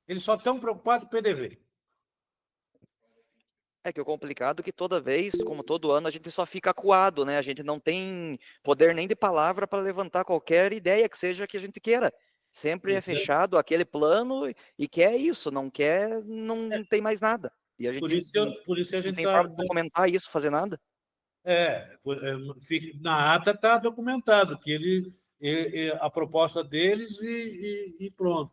Eles só estão preocupados com o PDV. É que o complicado é que toda vez, como todo ano, a gente só fica acuado, né? A gente não tem poder nem de palavra para levantar qualquer ideia que seja que a gente queira. Sempre é fechado aquele plano e quer isso, não quer, não tem mais nada. E a gente por isso que a gente não tem forma de documentar isso, fazer nada. Na ata está documentado que a proposta deles e pronto.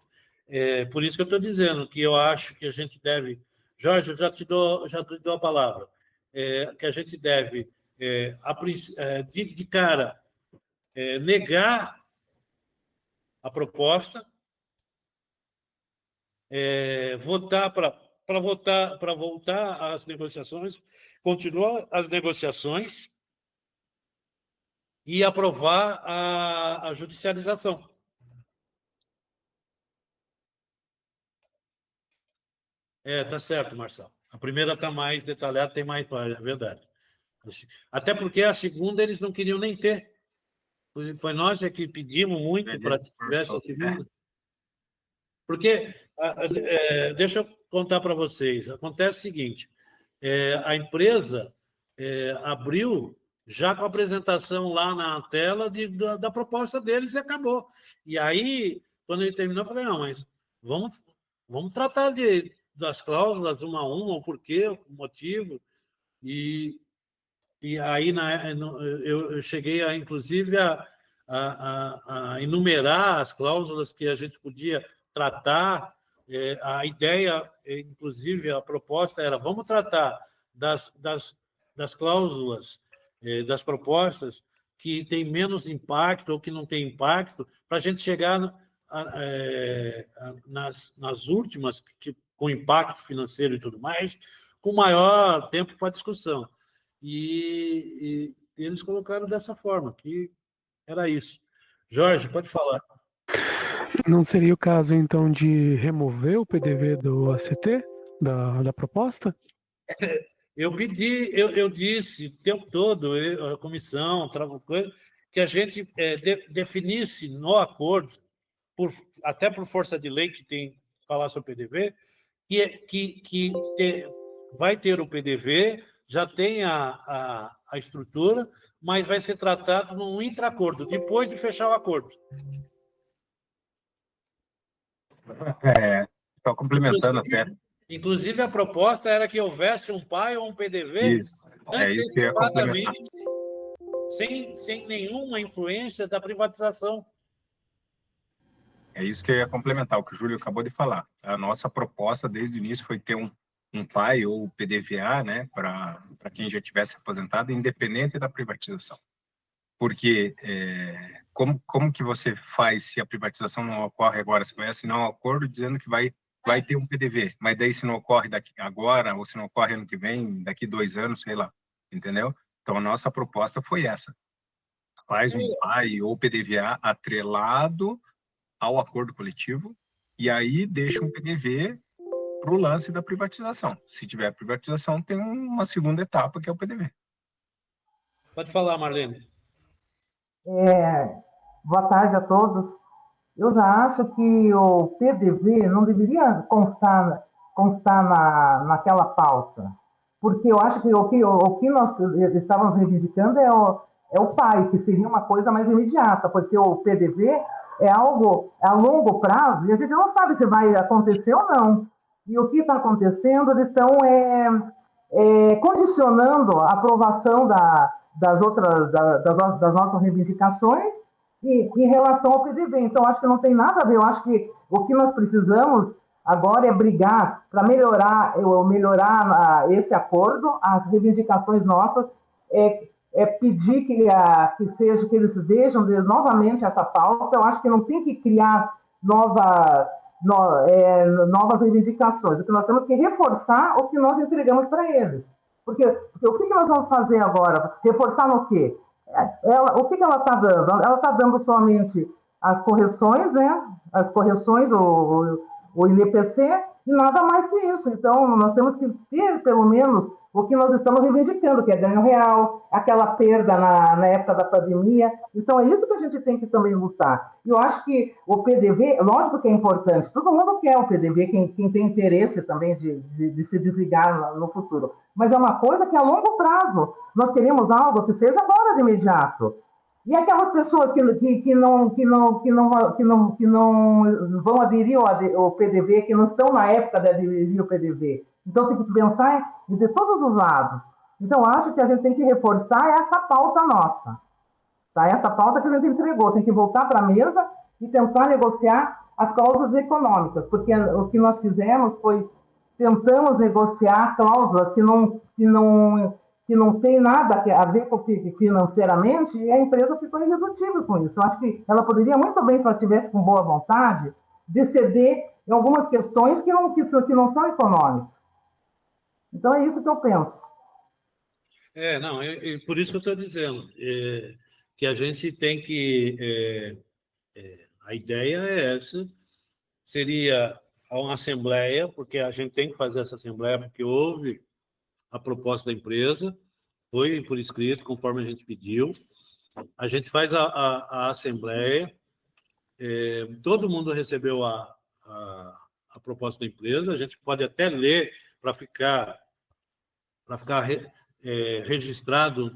Por isso que eu estou dizendo que eu acho que a gente deve... Jorge, eu já te dou a palavra. Que a gente deve, de cara, negar a proposta, votar para voltar às negociações, continuar as negociações e aprovar a judicialização. Tá certo, Marcelo. A primeira está mais detalhada, tem mais, é verdade. Até porque a segunda eles não queriam nem ter. Foi nós que pedimos muito para que tivesse a segunda. Porque, deixa eu contar para vocês, acontece o seguinte, a empresa abriu já com a apresentação lá na tela da proposta deles e acabou. E aí, quando ele terminou, eu falei, não, mas vamos tratar das cláusulas uma a uma, o porquê, o motivo. E aí eu cheguei, inclusive, a enumerar as cláusulas que a gente podia tratar. A ideia, inclusive, a proposta era vamos tratar das cláusulas, das propostas que têm menos impacto ou que não têm impacto, para a gente chegar nas últimas, com impacto financeiro e tudo mais, com maior tempo para discussão. E eles colocaram dessa forma, que era isso. Jorge, pode falar. Não seria o caso, então, de remover o PDV do ACT, da proposta? Eu pedi, eu disse o tempo todo, a comissão, que a gente definisse no acordo, até por força de lei que tem que falar sobre o PDV, que vai ter o PDV, já tem a estrutura, mas vai ser tratado num intraacordo, depois de fechar o acordo. Estou complementando até. Inclusive, a proposta era que houvesse um PAI ou um PDV antecipadamente, sem nenhuma influência da privatização. É isso que eu ia complementar, o que o Júlio acabou de falar. A nossa proposta desde o início foi ter um PAI ou PDVA, né, para quem já tivesse aposentado, independente da privatização. Porque como que você faz se a privatização não ocorre agora? Você vai assinar um acordo dizendo que vai ter um PDV, mas daí se não ocorre daqui agora, ou se não ocorre ano que vem, daqui 2 anos, sei lá, entendeu? Então, a nossa proposta foi essa. Faz um PAI ou PDVA atrelado ao acordo coletivo, e aí deixa um PDV para o lance da privatização. Se tiver privatização, tem uma segunda etapa, que é o PDV. Pode falar, Marlene. Boa tarde a todos. Eu já acho que o PDV não deveria constar naquela pauta, porque eu acho que o que nós estávamos reivindicando é o PAI, que seria uma coisa mais imediata, porque o PDV é algo a longo prazo e a gente não sabe se vai acontecer ou não. E o que está acontecendo, eles estão condicionando a aprovação das nossas reivindicações em relação ao PDV. Então, acho que não tem nada a ver. Eu acho que o que nós precisamos agora é brigar para melhorar esse acordo, as reivindicações nossas, pedir que eles vejam novamente essa pauta. Eu acho que não tem que criar novas reivindicações. O que nós temos que reforçar o que nós entregamos para eles. Porque o que nós vamos fazer agora? Reforçar no quê? O que ela está dando? Ela está dando somente as correções, né? As correções, o INPC, e nada mais que isso. Então, nós temos que ter, pelo menos, o que nós estamos reivindicando, que é ganho real, aquela perda na época da pandemia. Então, é isso que a gente tem que também lutar. E eu acho que o PDV, lógico que é importante, todo mundo quer o PDV, quem tem interesse também de se desligar no futuro. Mas é uma coisa que é a longo prazo. Nós queremos algo que seja agora de imediato. E aquelas pessoas que não vão aderir ao PDV, que não estão na época de aderir ao PDV. Então, tem que pensar de todos os lados. Então, acho que a gente tem que reforçar essa pauta nossa. Tá? Essa pauta que a gente entregou. Tem que voltar para a mesa e tentar negociar as cláusulas econômicas. Porque o que nós fizemos foi tentamos negociar cláusulas que não tem nada a ver com financeiramente, e a empresa ficou irredutível com isso. Eu acho que ela poderia muito bem, se ela tivesse com boa vontade, de ceder em algumas questões que não são econômicas. Então, é isso que eu penso. Por isso que eu estou dizendo que a gente tem que... a ideia é essa, seria uma assembleia, porque a gente tem que fazer essa assembleia, porque houve a proposta da empresa, foi por escrito, conforme a gente pediu. A gente faz a assembleia, todo mundo recebeu a proposta da empresa, a gente pode até ler para ficar registrado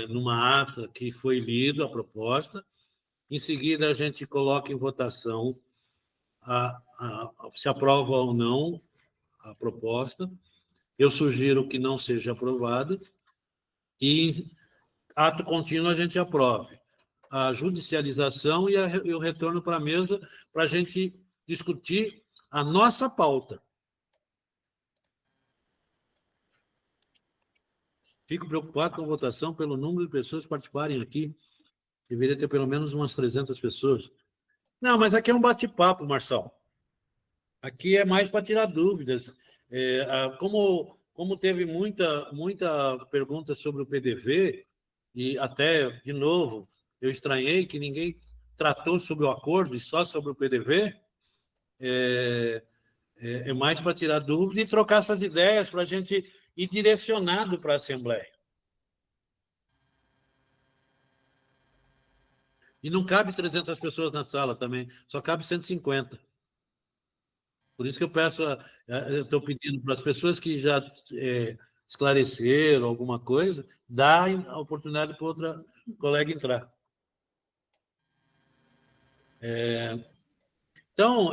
numa ata que foi lido a proposta. Em seguida, a gente coloca em votação se aprova ou não a proposta. Eu sugiro que não seja aprovada e, em ato contínuo, a gente aprove a judicialização e o retorno para a mesa para a gente discutir a nossa pauta. Fico preocupado com a votação pelo número de pessoas que participarem aqui. Deveria ter pelo menos umas 300 pessoas. Não, mas aqui é um bate-papo, Marçal. Aqui é mais para tirar dúvidas. Como teve muita pergunta sobre o PDV, e até, de novo, eu estranhei que ninguém tratou sobre o acordo e só sobre o PDV, é mais para tirar dúvida e trocar essas ideias para a gente ir direcionado para a Assembleia. E não cabe 300 pessoas na sala também, só cabe 150. Por isso que eu estou pedindo para as pessoas que já esclareceram alguma coisa, dar a oportunidade para outra colega entrar. Então,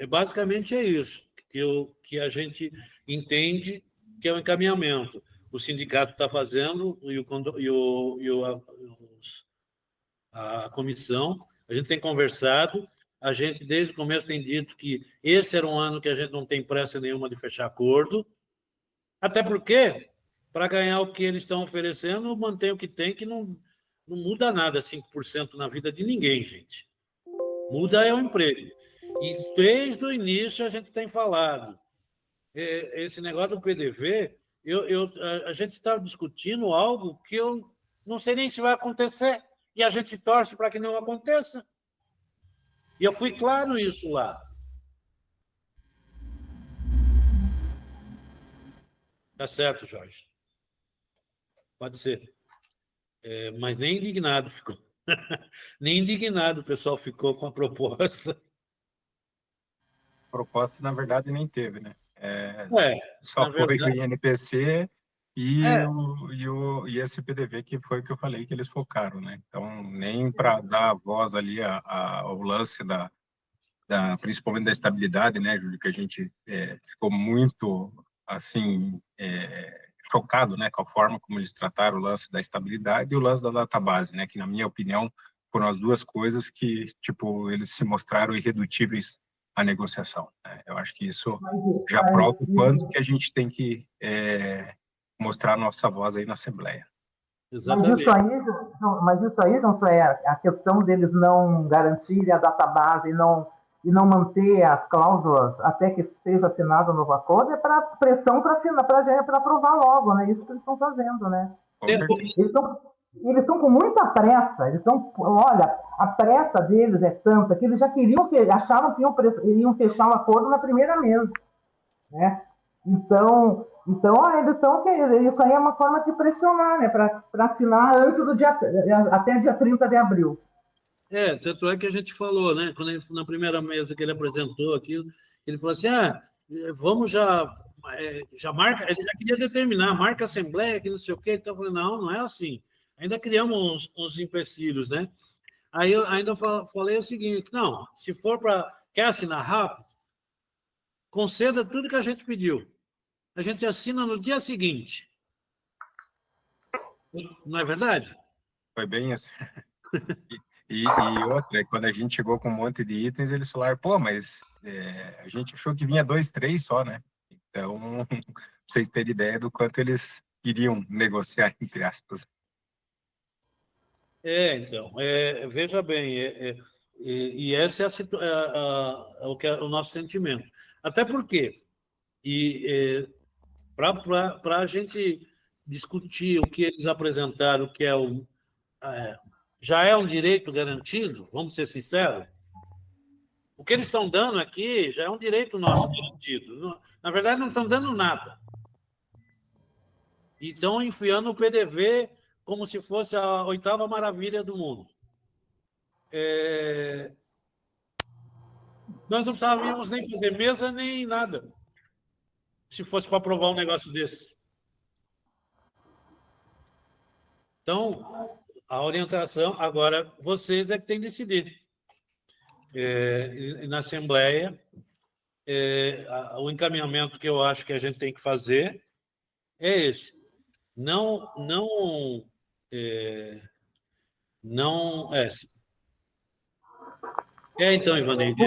basicamente é isso que a gente entende que é o encaminhamento. O sindicato está fazendo e a comissão. A gente tem conversado, A gente, desde o começo, tem dito que esse era um ano que a gente não tem pressa nenhuma de fechar acordo. Até porque, para ganhar o que eles estão oferecendo, mantém o que tem, que não muda nada 5% na vida de ninguém, gente. Muda é o emprego. E desde o início a gente tem falado. Esse negócio do PDV, a gente está discutindo algo que eu não sei nem se vai acontecer. E a gente torce para que não aconteça. E eu fui claro isso lá. Tá certo, Jorge. Pode ser. Mas nem indignado ficou. Nem indignado o pessoal ficou com a proposta. Proposta, na verdade, nem teve, né? Só foi o INPC e esse PDV, que foi o que eu falei que eles focaram, né? Então, nem para dar voz ali ao lance principalmente da estabilidade, né, Júlio, que a gente ficou muito, assim, chocado, né, com a forma como eles trataram o lance da estabilidade e o lance da database, né, que, na minha opinião, foram as duas coisas que, tipo, eles se mostraram irredutíveis à negociação, né? Eu acho que isso já prova o quanto que a gente tem que mostrar a nossa voz aí na Assembleia. Exatamente. Mas isso aí, Josué, a questão deles não garantirem a database e não manter as cláusulas até que seja assinado o novo acordo, é para pressão para aprovar logo, né? Isso que eles estão fazendo, né? Eles estão com muita pressa. Olha, a pressa deles é tanta que eles já acharam que iriam fechar o acordo na primeira mesa, né? Então eles estão isso aí é uma forma de pressionar, né? Para assinar antes do até dia 30 de abril. Tanto é que a gente falou, né? Quando ele, na primeira mesa que ele apresentou aquilo, ele falou assim: vamos já marca, ele já queria determinar, marca a Assembleia, que não sei o quê. Então eu falei: não é assim. Ainda criamos uns empecilhos, né? Aí eu ainda falei o seguinte: não, se for quer assinar rápido, conceda tudo que a gente pediu. A gente assina no dia seguinte. Não é verdade? Foi bem assim. E outra, quando a gente chegou com um monte de itens, eles falaram: pô, mas a gente achou que vinha 2, 3 só, né? Então, pra vocês terem ideia do quanto eles queriam negociar, entre aspas. Então, veja bem, e esse é o nosso sentimento. Até porque, para a gente discutir o que eles apresentaram, que já é um direito garantido, vamos ser sinceros, o que eles estão dando aqui já é um direito nosso garantido. Na verdade, não estão dando nada. E estão enfiando o PDV como se fosse a 8ª maravilha do mundo. Nós não precisávamos nem fazer mesa, nem nada, se fosse para aprovar um negócio desse. Então, a orientação, agora, vocês é que têm que decidir. Na Assembleia, o encaminhamento que eu acho que a gente tem que fazer é esse. Então, Ivaneide,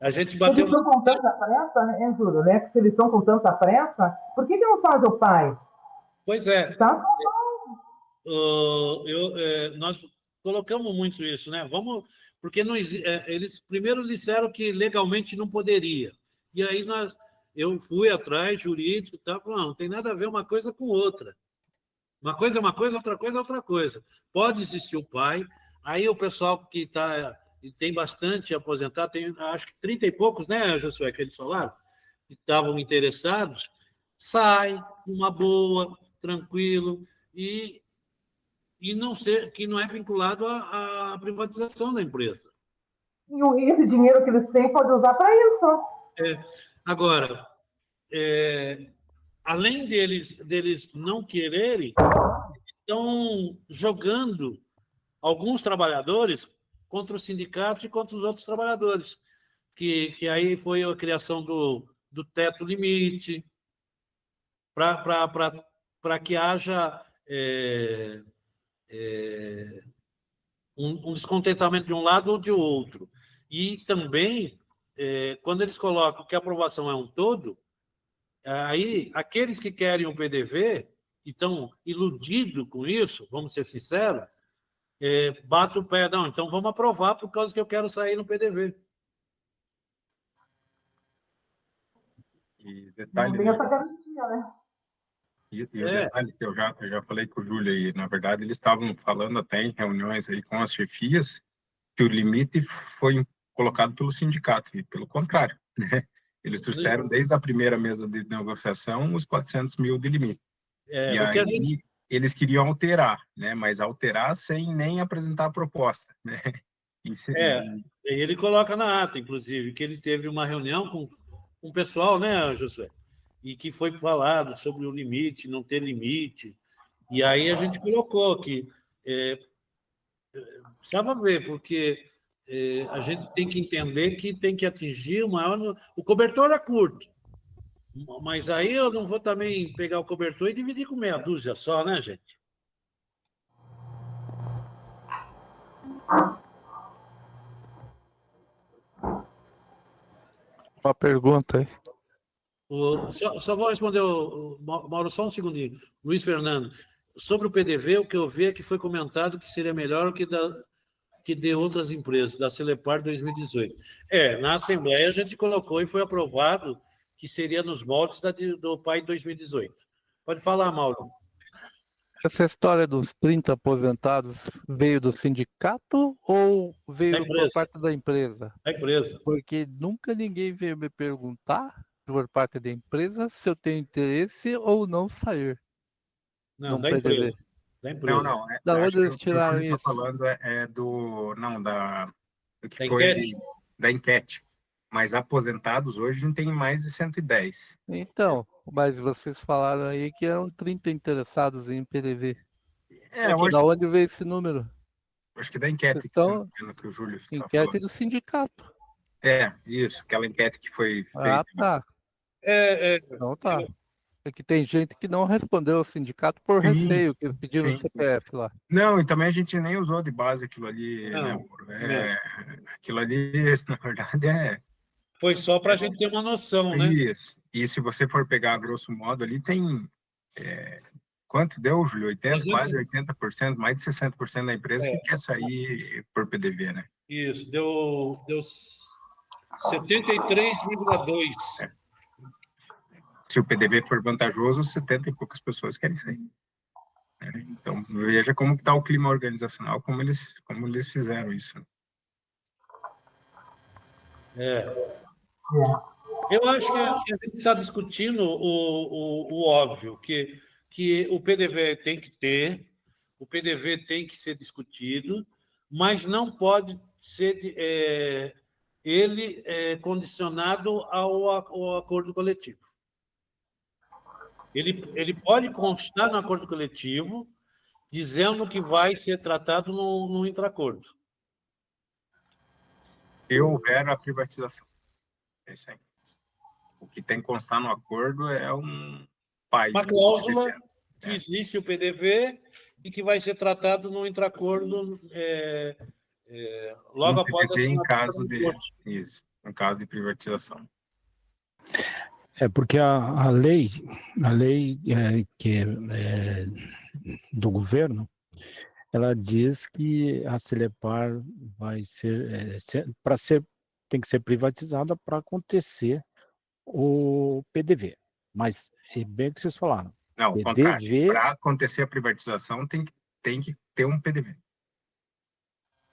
a gente bateu... Eles estão com tanta pressa, né, Júlio? Né? Que se eles estão com tanta pressa, por que não faz o pai? Pois é. Tá? Nós colocamos muito isso, né? Porque eles primeiro disseram que legalmente não poderia. E aí eu fui atrás, jurídico, tá, falando, não tem nada a ver uma coisa com outra. Uma coisa é uma coisa, outra coisa é outra coisa. Pode existir o pai, aí o pessoal que tem bastante aposentado, tem acho que 30 e poucos, né, Josué, que eles falaram, que estavam interessados, sai numa boa, tranquilo, e que não é vinculado à privatização da empresa. E esse dinheiro que eles têm pode usar para isso. Agora, além deles não quererem, estão jogando alguns trabalhadores contra o sindicato e contra os outros trabalhadores, que aí foi a criação do teto limite, para que haja um descontentamento de um lado ou de outro. E também, quando eles colocam que a aprovação é um todo, aí aqueles que querem o PDV e estão iludidos com isso, vamos ser sinceros, bate o pé, não, então vamos aprovar por causa que eu quero sair no PDV. E Não detalhe, tem essa garantia, né? e o detalhe que eu já falei com o Júlio aí, na verdade, eles estavam falando até em reuniões aí com as chefias, que o limite foi colocado pelo sindicato, e pelo contrário, né? Eles trouxeram desde a primeira mesa de negociação os 400 mil de limite. E aí eles queriam alterar, né? Mas alterar sem nem apresentar a proposta, né? Ele coloca na ata, inclusive, que ele teve uma reunião com o pessoal, né, Josué? E que foi falado sobre o limite, não ter limite. E aí a gente colocou que precisava ver, porque a gente tem que entender que tem que atingir o maior... O cobertor é curto, mas aí eu não vou também pegar o cobertor e dividir com meia dúzia só, né, gente? Uma pergunta aí. Só vou responder, Mauro, só um segundinho. Luiz Fernando, sobre o PDV, o que eu vi é que foi comentado que seria melhor que de outras empresas, da Celepar 2018. Na Assembleia a gente colocou e foi aprovado que seria nos moldes do PAI 2018. Pode falar, Mauro. Essa história dos 30 aposentados veio do sindicato ou veio por parte da empresa? Da empresa. Porque nunca ninguém veio me perguntar, por parte da empresa, se eu tenho interesse ou não sair. Não, da empresa. Da empresa. Não. Da onde eles tiraram isso? Falando do que foi da enquete. Mas aposentados hoje a gente tem mais de 110. Então, mas vocês falaram aí que eram 30 interessados em PDV. Da onde veio esse número? Acho que da enquete que o Júlio está falando. Enquete do sindicato. Isso, aquela enquete que foi Ah, feita. tá. Então tá. É que tem gente que não respondeu ao sindicato por receio, que pediu no CPF lá. Não, e também a gente nem usou de base aquilo ali, né, amor? Aquilo ali, na verdade, foi só para a gente ter uma noção, né? Isso. E se você for pegar, grosso modo, ali tem... quanto deu, Júlio? Quase 80%, mais de 60% da empresa que quer sair por PDV, né? Isso, deu 73,2%. Se o PDV for vantajoso, 70 e poucas pessoas querem sair. Então, veja como está o clima organizacional, como eles fizeram isso. Eu acho que a gente está discutindo o óbvio, que o PDV tem que ter, o PDV tem que ser discutido, mas não pode ser condicionado ao acordo coletivo. Ele pode constar no acordo coletivo, dizendo que vai ser tratado no intracordo. Se houver a privatização. É isso aí. O que tem que constar no acordo é uma cláusula que existe o PDV e que vai ser tratado no intracordo logo após a assinatura. Em caso de privatização. Porque a lei do governo, ela diz que a Celepar vai tem que ser privatizada para acontecer o PDV. Mas é bem o que vocês falaram. Não, o contrário. Para acontecer a privatização, tem que ter um PDV.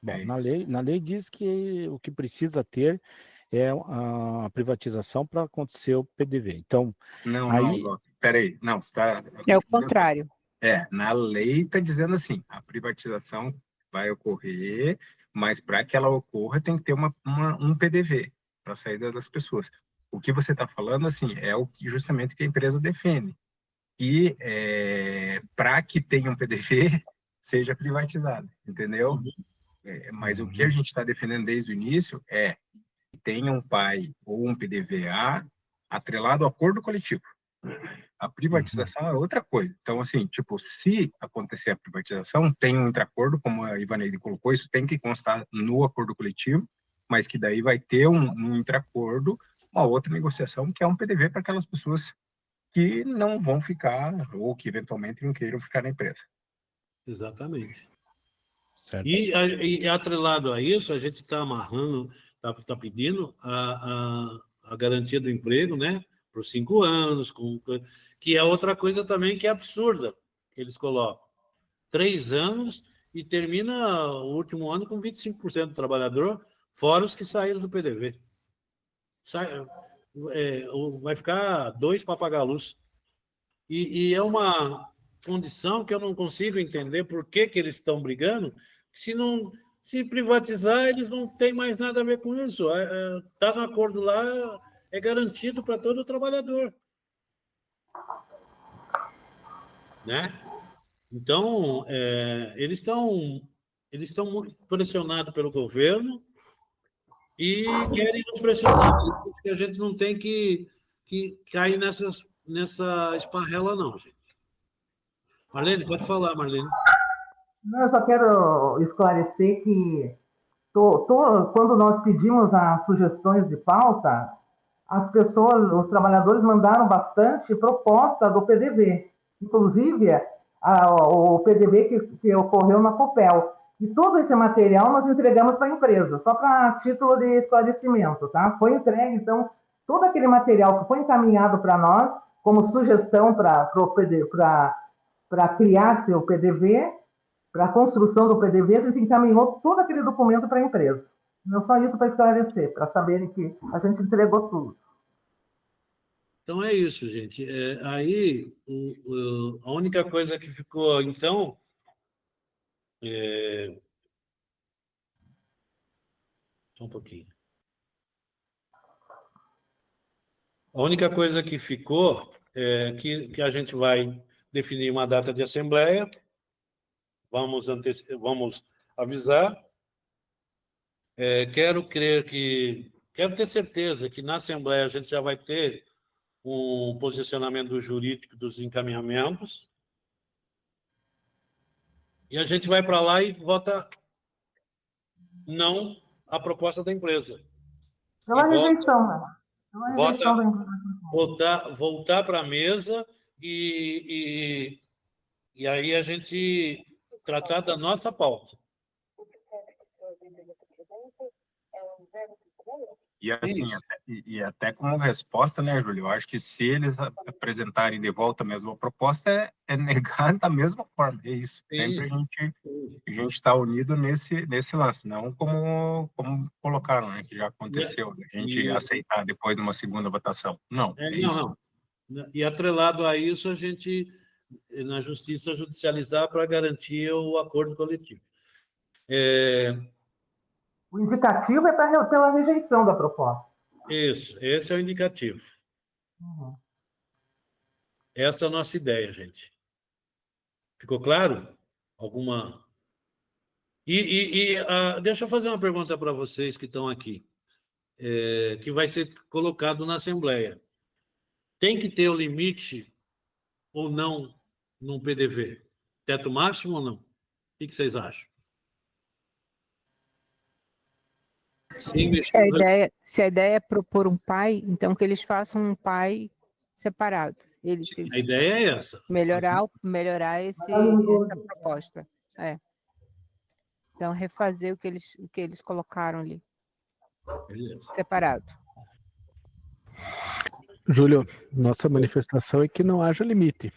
Bom, na lei diz que o que precisa ter é a privatização para acontecer o PDV. Então, não, peraí. Não, você está... É o contrário. Na lei está dizendo assim, a privatização vai ocorrer, mas para que ela ocorra tem que ter um PDV para a saída das pessoas. O que você está falando, assim, é justamente o que a empresa defende. E para que tenha um PDV, seja privatizado, entendeu? Mas o que a gente está defendendo desde o início é que tenha um PAI ou um PDVA atrelado ao acordo coletivo. A privatização é outra coisa. Então, assim, se acontecer a privatização, tem um intracordo, como a Ivaneide colocou, isso tem que constar no acordo coletivo, mas que daí vai ter um interacordo, uma outra negociação, que é um PDV para aquelas pessoas que não vão ficar, ou que eventualmente não queiram ficar na empresa. Exatamente. Certo. E atrelado a isso, a gente está amarrando, está pedindo a garantia do emprego, né? Por 5 anos, que é outra coisa também que é absurda, que eles colocam. 3 anos e termina o último ano com 25% do trabalhador, fora os que saíram do PDV. Vai ficar 2 para pagar a luz. E é uma condição que eu não consigo entender por que eles estão brigando. Se privatizar, eles não têm mais nada a ver com isso. Está no acordo lá, é garantido para todo trabalhador. Né? Então, eles estão muito pressionados pelo governo e querem nos pressionar. Porque a gente não tem que cair nessa esparrela, não, gente. Marlene, pode falar, Marlene. Não, eu só quero esclarecer que quando nós pedimos as sugestões de pauta, as pessoas, os trabalhadores mandaram bastante proposta do PDV, inclusive o PDV que ocorreu na Copel. E todo esse material nós entregamos para a empresa, só para título de esclarecimento, tá? Foi entregue, então, todo aquele material que foi encaminhado para nós, como sugestão para criar-se o PDV, para a construção do PDV, a gente encaminhou todo aquele documento para a empresa. Não só isso para esclarecer, para saberem que a gente entregou tudo. Então é isso, gente. Aí, a única coisa que ficou, então, só um pouquinho. A única coisa que ficou é que a gente vai definir uma data de assembleia, vamos avisar. Quero ter certeza que na assembleia a gente já vai ter um posicionamento jurídico dos encaminhamentos, e a gente vai para lá e vota não a proposta da empresa. Pela rejeição, né? Pela rejeição da empresa. Voltar para a mesa e aí a gente tratar da nossa pauta. E assim, até como resposta, né, Júlio? Eu acho que se eles apresentarem de volta a mesma proposta, é negar da mesma forma. É isso. Sim. Sempre a gente está unido nesse lance, não como colocaram, né, que já aconteceu, a gente aceitar depois de uma segunda votação. Não, isso. Não. E atrelado a isso, a gente, na justiça, judicializar para garantir o acordo coletivo. O indicativo é pela rejeição da proposta. Isso, esse é o indicativo. Uhum. Essa é a nossa ideia, gente. Ficou claro? Alguma... deixa eu fazer uma pergunta para vocês que estão aqui, que vai ser colocado na Assembleia. Tem que ter o limite ou não num PDV? Teto máximo ou não? O que vocês acham? Se a ideia é propor um PAI, então que eles façam um PAI separado. A ideia é essa. Melhorar essa proposta. Então, refazer o que eles colocaram ali. Beleza. Separado. Júlio, nossa manifestação é que não haja limite.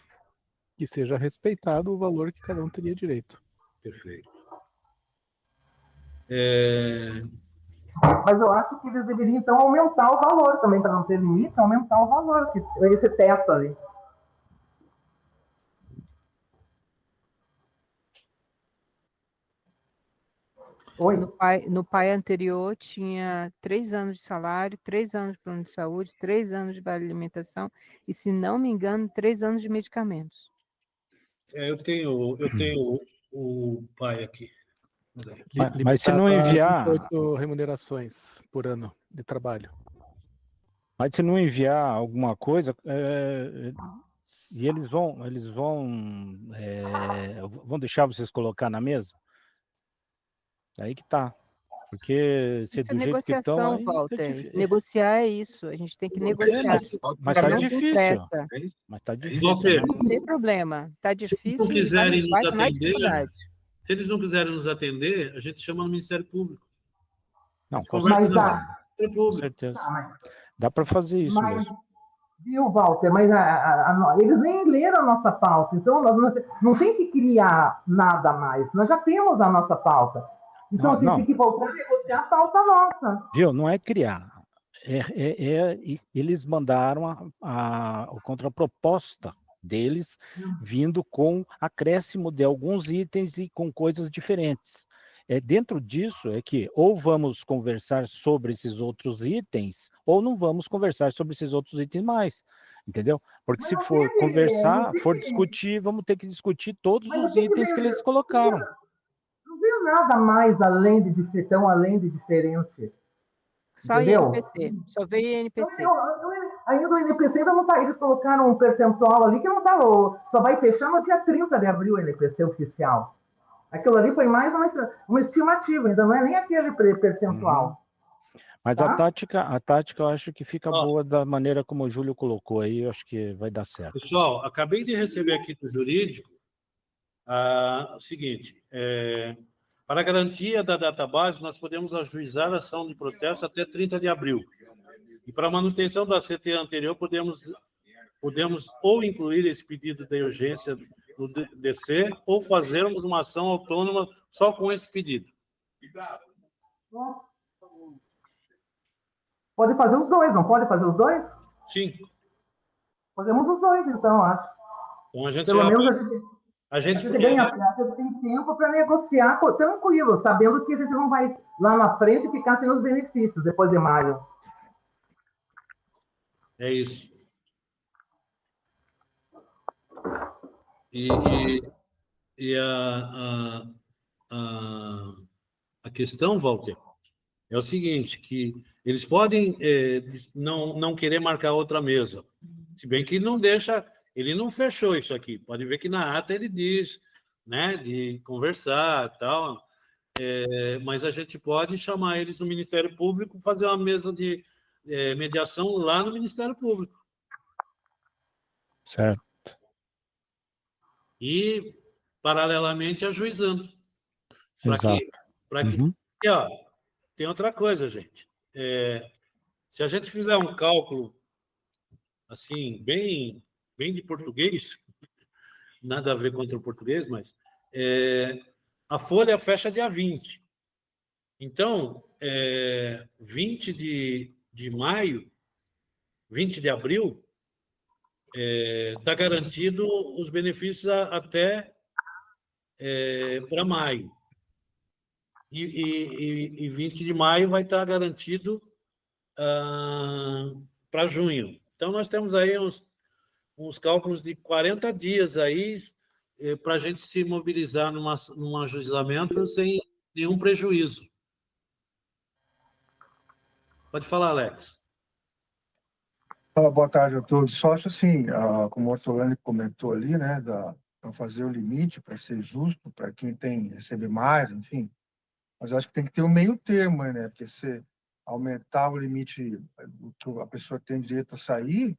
Que seja respeitado o valor que cada um teria direito. Perfeito. Mas eu acho que eles deveriam, então, aumentar o valor também, para não ter limite, aumentar o valor, esse teto ali. Oi? No PAI anterior tinha 3 anos de salário, 3 anos de plano de saúde, 3 anos de vale alimentação e, se não me engano, 3 anos de medicamentos. Eu tenho o PAI aqui. Mas se não enviar... 28 remunerações por ano de trabalho. Mas se não enviar alguma coisa, e eles vão deixar vocês colocar na mesa? Aí que tá. Porque se Isso é do jeito que estão, negociação, aí Walter. Negociar é isso. A gente tem que negociar. Mas tá Não com difícil. pressa. Mas tá difícil, Walter, né? Não tem problema. Tá se difícil não quiserem nos vai ter mais atender, dificuldade. se eles não quiserem nos atender, a gente chama no Ministério Público. Não, gente conversa Mas no a- Ministério Público. Com certeza. Tá, mas, Dá para fazer isso mas, mesmo. viu, Walter, mas eles nem leram a nossa pauta, então não tem que criar nada mais. Nós já temos a nossa pauta. Então Não. tem que voltar a negociar a pauta nossa. Viu? Não é criar. Eles mandaram a contraproposta deles, vindo com acréscimo de alguns itens e com coisas diferentes. Dentro disso é que ou vamos conversar sobre esses outros itens, ou não vamos conversar sobre esses outros itens mais. Entendeu? Porque se for conversar, for discutir, vamos ter que discutir todos os itens que eles colocaram. Não veio nada mais além de diferente. Só Entendeu? INPC. Só veio INPC. Ainda o INPC ainda não tá. Eles colocaram um percentual ali que não tá. Só vai fechar no dia 30 de abril o INPC oficial. Aquilo ali foi mais uma estimativa, ainda não é nem aquele percentual. Mas tá? a tática eu acho que fica boa da maneira como o Júlio colocou aí, eu acho que vai dar certo. Pessoal, acabei de receber aqui do jurídico o seguinte: para a garantia da database, nós podemos ajuizar a ação de protesto até 30 de abril. E para a manutenção da CT anterior, podemos ou incluir esse pedido de urgência no DC, ou fazermos uma ação autônoma só com esse pedido. Pode fazer os dois, não pode fazer os dois? Sim. Podemos os dois, então, acho. Então, a gente Pelo menos a gente tem tempo para negociar tranquilo, sabendo que a gente não vai lá na frente ficar sem os benefícios depois de maio. É isso. E a questão, Walter, é o seguinte, que eles podem não querer marcar outra mesa, se bem que ele não fechou isso aqui. Pode ver que na ata ele diz, né, de conversar e tal, mas a gente pode chamar eles no Ministério Público, fazer uma mesa de mediação lá no Ministério Público. Certo. E, paralelamente, ajuizando. Exato. E, ó, tem outra coisa, gente. Se a gente fizer um cálculo assim, bem de português, nada a ver contra o português, mas a folha fecha dia 20. Então, 20 de maio, 20 de abril, está garantido os benefícios até para maio. E 20 de maio vai estar garantido para junho. Então, nós temos aí uns cálculos de 40 dias aí para a gente se mobilizar num ajuizamento sem nenhum prejuízo. Pode falar, Alex. Boa tarde a todos. Só acho assim, como o Ortolani comentou ali, né, para fazer o limite, para ser justo, para quem recebe mais, enfim. Mas eu acho que tem que ter um meio termo, né? Porque se aumentar o limite que a pessoa tem direito a sair,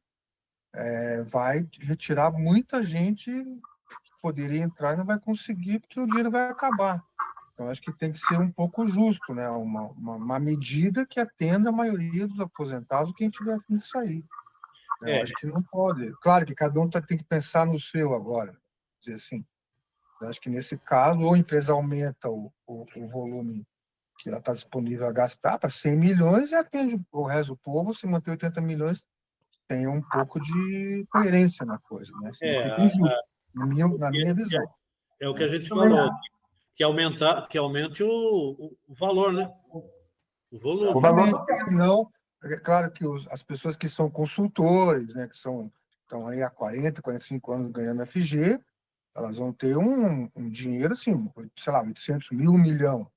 vai retirar muita gente que poderia entrar e não vai conseguir, porque o dinheiro vai acabar. Então, acho que tem que ser um pouco justo, né? Uma medida que atenda a maioria dos aposentados, quem tiver a fim de sair. Eu acho que não pode. Claro que cada um tem que pensar no seu agora, dizer assim. Eu acho que nesse caso, ou a empresa aumenta o volume que ela está disponível a gastar para 100 milhões e atende o resto do povo, se manter 80 milhões, tem um pouco de coerência na coisa, né? Fica injusto, na minha visão. É o que a gente falou, que aumente o valor, né? O volume. Porque senão, é claro que as pessoas que são consultores, né, que estão aí há 40, 45 anos ganhando FG, elas vão ter um dinheiro, assim, sei lá, 800 mil, 1 milhão.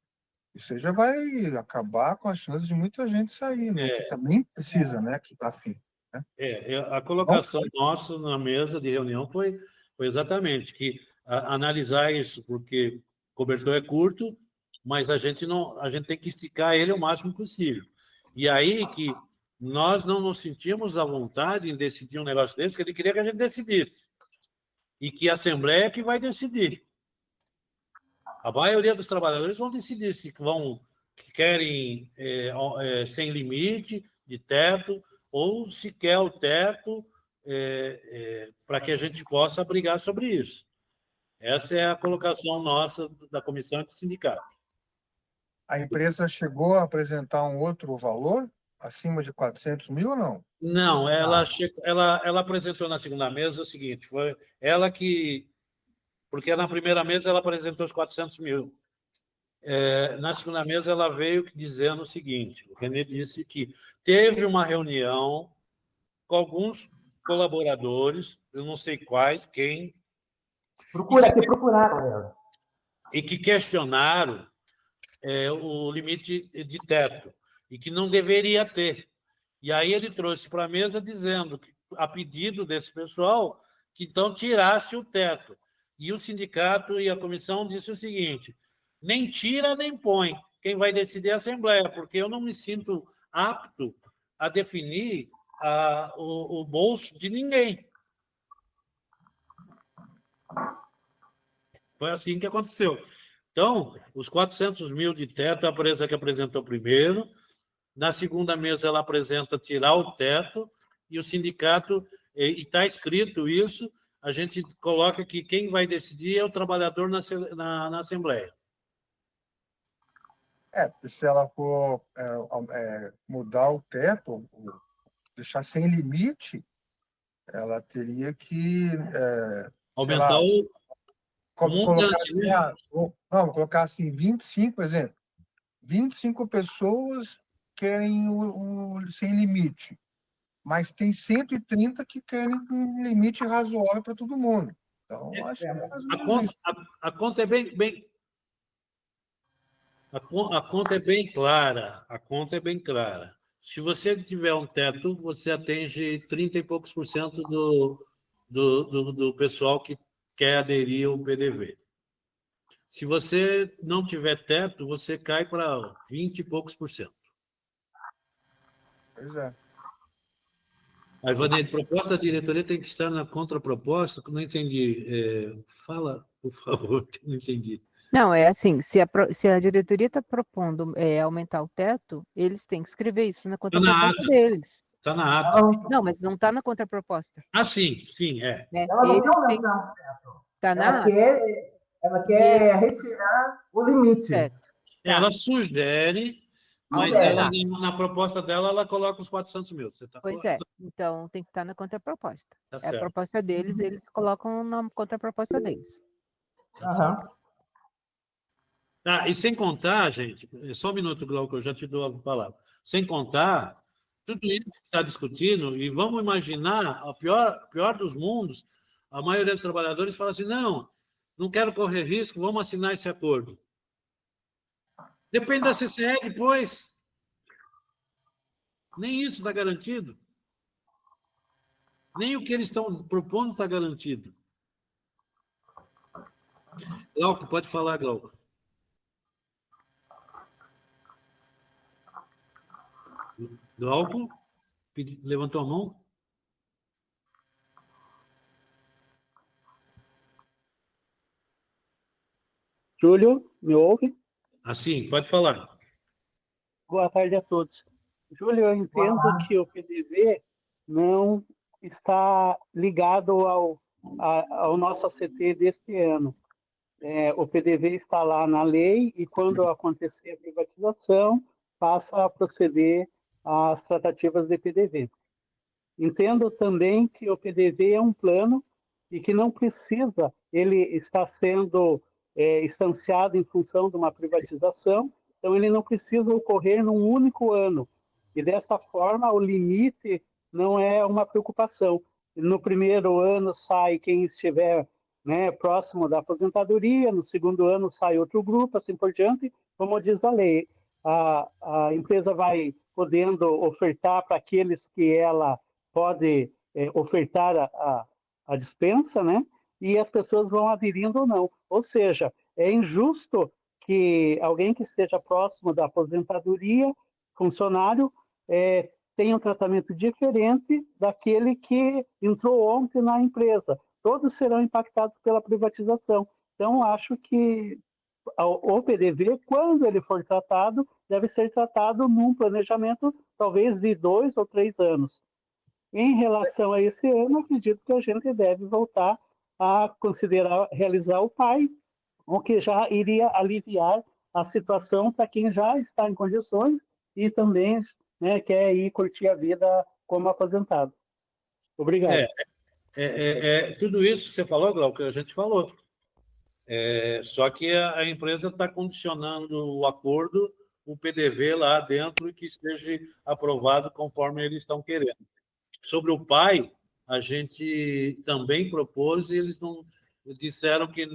Isso já vai acabar com as chances de muita gente sair, né? Que também precisa, né? Que está afim. Né? A colocação nossa na mesa de reunião foi exatamente que analisar isso, porque o cobertor é curto mas a gente tem que esticar ele o máximo possível. E aí que nós não nos sentimos à vontade em decidir um negócio desse, que ele queria que a gente decidisse. E que a Assembleia é que vai decidir. A maioria dos trabalhadores vão decidir se querem sem limite de teto ou se quer o teto para que a gente possa brigar sobre isso. Essa é a colocação nossa da comissão de sindicato. A empresa chegou a apresentar um outro valor, acima de 400 mil ou não? Não, ela apresentou na segunda mesa o seguinte, foi ela que... Porque na primeira mesa ela apresentou os 400 mil. Na segunda mesa ela veio dizendo o seguinte, o René disse que teve uma reunião com alguns colaboradores, eu não sei quais, quem... Procuraram. E que questionaram o limite de teto, e que não deveria ter. E aí ele trouxe para a mesa dizendo, que, a pedido desse pessoal, que então tirasse o teto. E o sindicato e a comissão disse o seguinte, nem tira nem põe, quem vai decidir é a Assembleia, porque eu não me sinto apto a definir o bolso de ninguém. Foi assim que aconteceu. Então, os 400 mil de teto, a empresa que apresentou primeiro, na segunda mesa ela apresenta tirar o teto, e o sindicato, e está escrito isso, a gente coloca que quem vai decidir é o trabalhador na Assembleia. Se ela for mudar o teto, deixar sem limite, ela teria que aumentar colocar assim 25, exemplo, 25 pessoas querem o sem limite, mas tem 130 que querem um limite razoável para todo mundo. Então, acho que a conta é bem a conta é bem clara. A conta é bem clara. Se você tiver um teto, você atinge 30 e poucos % do pessoal que quer aderir ao PDV. Se você não tiver teto, você cai para 20 e poucos %. Pois é. A Ivanete, proposta da diretoria tem que estar na contraproposta? Não entendi. Fala, por favor, que não entendi. Não, é assim, se a diretoria está propondo aumentar o teto, eles têm que escrever isso na contraproposta deles. Está na ata. Não, mas não está na contraproposta. Ah, sim, é. Né? Ela não quer aumentar o teto. Tá na ata. Ela quer retirar o limite. Certo. Ela sugere, mas ela, na proposta dela, ela coloca os 400 mil. Você tá pois falando? Então tem que estar na contraproposta. Tá a certo. proposta deles, eles colocam na contraproposta deles. Tá e sem contar, gente, só um minuto, Glauco, eu já te dou a palavra. Sem contar, tudo isso que está discutindo, e vamos imaginar, o pior dos mundos, a maioria dos trabalhadores fala assim, não quero correr risco, vamos assinar esse acordo. Depende da CCE depois. Nem isso está garantido. Nem o que eles estão propondo está garantido. Glauco, pode falar, Glauco. Glauco, levantou a mão? Júlio, me ouve? Sim, pode falar. Boa tarde a todos. Júlio, eu entendo que o PDV não está ligado ao nosso ACT deste ano. O PDV está lá na lei e, quando acontecer a privatização, passa a proceder às tratativas de PDV. Entendo também que o PDV é um plano e que não precisa, ele está sendo instanciado em função de uma privatização, então ele não precisa ocorrer num único ano. E, dessa forma, o limite não é uma preocupação. No primeiro ano sai quem estiver próximo da aposentadoria, no segundo ano sai outro grupo, assim por diante, como diz a lei. A empresa vai podendo ofertar para aqueles que ela pode ofertar a dispensa, e as pessoas vão aderindo ou não. Ou seja, é injusto que alguém que esteja próximo da aposentadoria, funcionário, tenha um tratamento diferente daquele que entrou ontem na empresa. Todos serão impactados pela privatização. Então, acho que o PDV, quando ele for tratado, deve ser tratado num planejamento talvez de 2 ou 3 anos. Em relação a esse ano, acredito que a gente deve voltar a considerar realizar o PAI, o que já iria aliviar a situação para quem já está em condições e também, né, quer ir curtir a vida como aposentado. Obrigado. Tudo isso que você falou, Glauco, que a gente falou. Só que a empresa está condicionando o acordo, o PDV lá dentro, que esteja aprovado conforme eles estão querendo. Sobre o PAI, a gente também propôs e eles não disseram que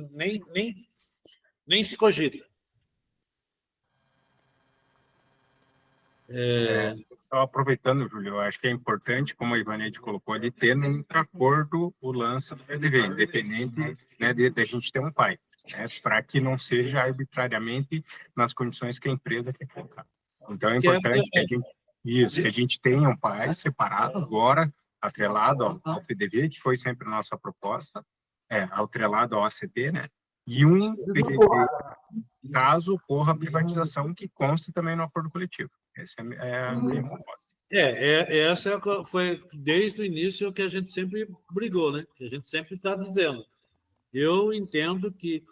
nem se cogita. Aproveitando, Júlio, eu acho que é importante, como a Ivaneide colocou ali, ter no acordo o lance do PDV, independente, né, de a gente ter um PAI, né, para que não seja arbitrariamente nas condições que a empresa quer colocar. Então, é importante que a gente tenha um PAI separado agora, atrelado ao PDV, que foi sempre a nossa proposta, atrelado ao ACT, né, e um PDV, caso ocorra a privatização, que conste também no acordo coletivo. Essa é a minha proposta. Essa foi desde o início que a gente sempre brigou, né? Que a gente sempre está dizendo. Eu entendo que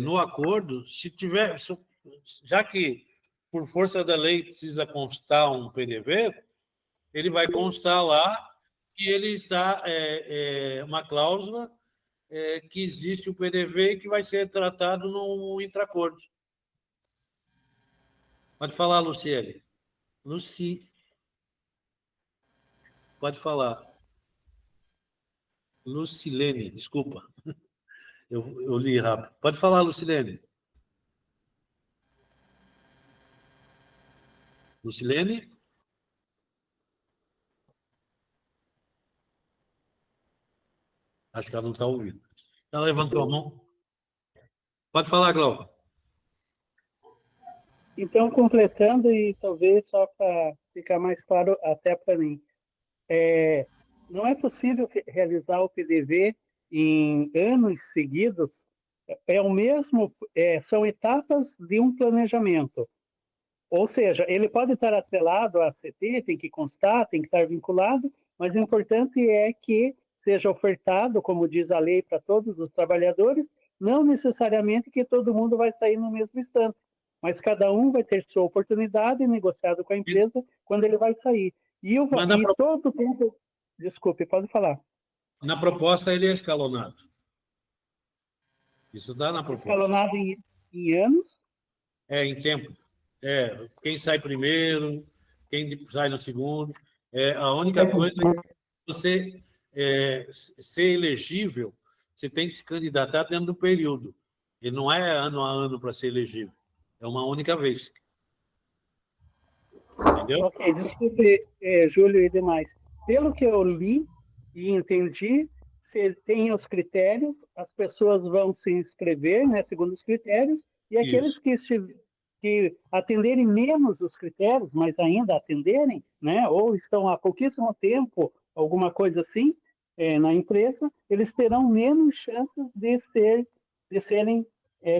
no acordo, se tiver, já que por força da lei precisa constar um PDV, ele vai constar lá que ele está uma cláusula que existe o PDV e que vai ser tratado no intracordo. Pode falar, Luciele. Pode falar. Lucilene, desculpa. Eu li rápido. Pode falar, Lucilene. Lucilene? Acho que ela não está ouvindo. Ela levantou a mão. Pode falar, Glauco. Então, completando, e talvez só para ficar mais claro até para mim, não é possível realizar o PDV em anos seguidos, são etapas de um planejamento. Ou seja, ele pode estar atrelado à ACT, tem que constar, tem que estar vinculado, mas o importante é que seja ofertado, como diz a lei, para todos os trabalhadores, não necessariamente que todo mundo vai sair no mesmo instante, mas cada um vai ter sua oportunidade negociado com a empresa quando ele vai sair. Todo o tempo... Desculpe, pode falar. Na proposta, ele é escalonado. Isso dá na proposta. Escalonado em anos? Em tempo. Quem sai primeiro, quem sai no segundo. A única coisa é que você ser elegível, você tem que se candidatar dentro do período. E não é ano a ano para ser elegível. É uma única vez. Entendeu? Ok, desculpe, Júlio e demais. Pelo que eu li e entendi, se tem os critérios, as pessoas vão se inscrever, né, segundo os critérios, e aqueles que atenderem menos os critérios, mas ainda atenderem, né, ou estão há pouquíssimo tempo, alguma coisa assim, na empresa, eles terão menos chances de serem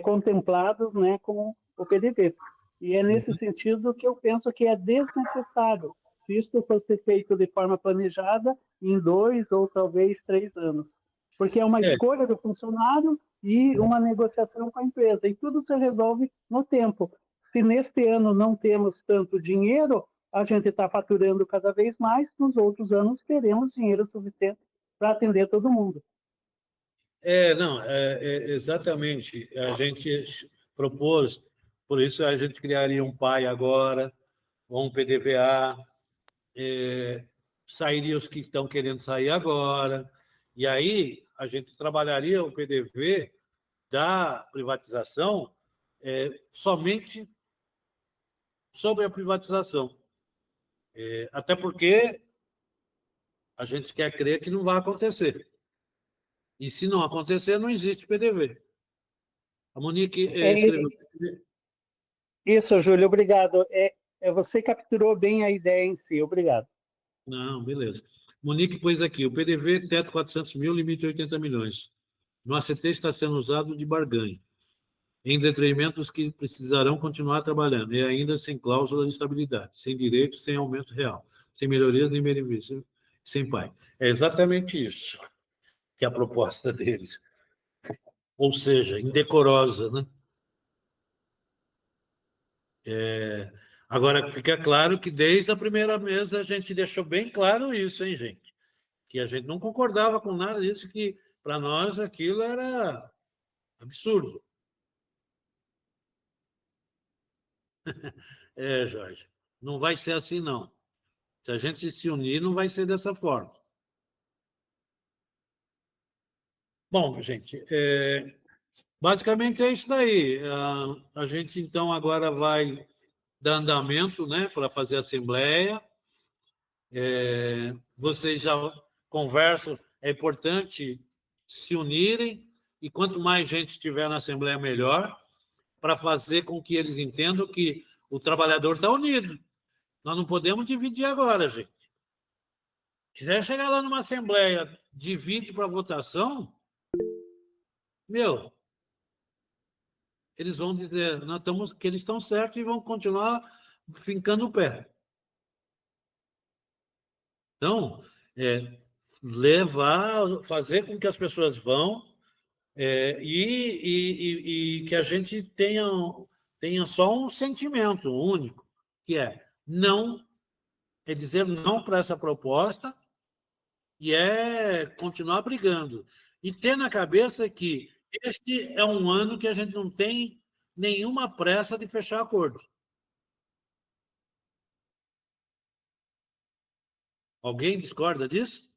contemplados, né, com o PDV. E é nesse sentido que eu penso que é desnecessário, se isso fosse feito de forma planejada, em 2 ou talvez 3 anos. Porque é uma escolha do funcionário e uma negociação com a empresa. E tudo se resolve no tempo. Se neste ano não temos tanto dinheiro, a gente está faturando cada vez mais, nos outros anos teremos dinheiro suficiente para atender todo mundo. Exatamente. A gente propôs, por isso a gente criaria um PAI agora, ou um PDVA, sairia os que estão querendo sair agora, e aí a gente trabalharia o PDV da privatização somente sobre a privatização. Até porque a gente quer crer que não vai acontecer. E se não acontecer, não existe PDV. A Monique escreveu... Isso, Júlio, obrigado. Você capturou bem a ideia em si, obrigado. Não, beleza. Monique pôs aqui, o PDV, teto 400 mil, limite 80 milhões. No ACT está sendo usado de barganha, em detrimento dos que precisarão continuar trabalhando, e ainda sem cláusula de estabilidade, sem direitos, sem aumento real, sem melhorias nem benefícios, sem pai. É exatamente isso que é a proposta deles. Ou seja, indecorosa, né? Agora, fica claro que desde a primeira mesa a gente deixou bem claro isso, hein, gente? Que a gente não concordava com nada disso, que para nós aquilo era absurdo. Jorge, não vai ser assim, não. Se a gente se unir, não vai ser dessa forma. Bom, gente, basicamente é isso daí. A gente, então, agora vai dar andamento, né, para fazer a assembleia. Vocês já conversam, é importante se unirem, e quanto mais gente estiver na assembleia, melhor, para fazer com que eles entendam que o trabalhador está unido. Nós não podemos dividir agora, gente. Quiser chegar lá numa assembleia, divide para votação, eles vão dizer que eles estão certos e vão continuar fincando o pé. Então, fazer com que as pessoas vão e que a gente tenha só um sentimento único, que é dizer não para essa proposta e continuar brigando. E ter na cabeça que este é um ano que a gente não tem nenhuma pressa de fechar acordo. Alguém discorda disso?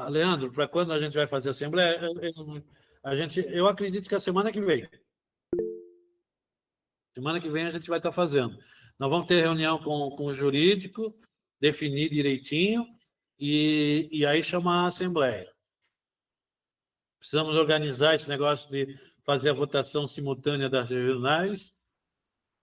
Leandro, para quando a gente vai fazer a assembleia? Eu acredito que a semana que vem. Semana que vem a gente vai estar fazendo. Nós vamos ter reunião com o jurídico, definir direitinho e aí chamar a assembleia. Precisamos organizar esse negócio de fazer a votação simultânea das regionais.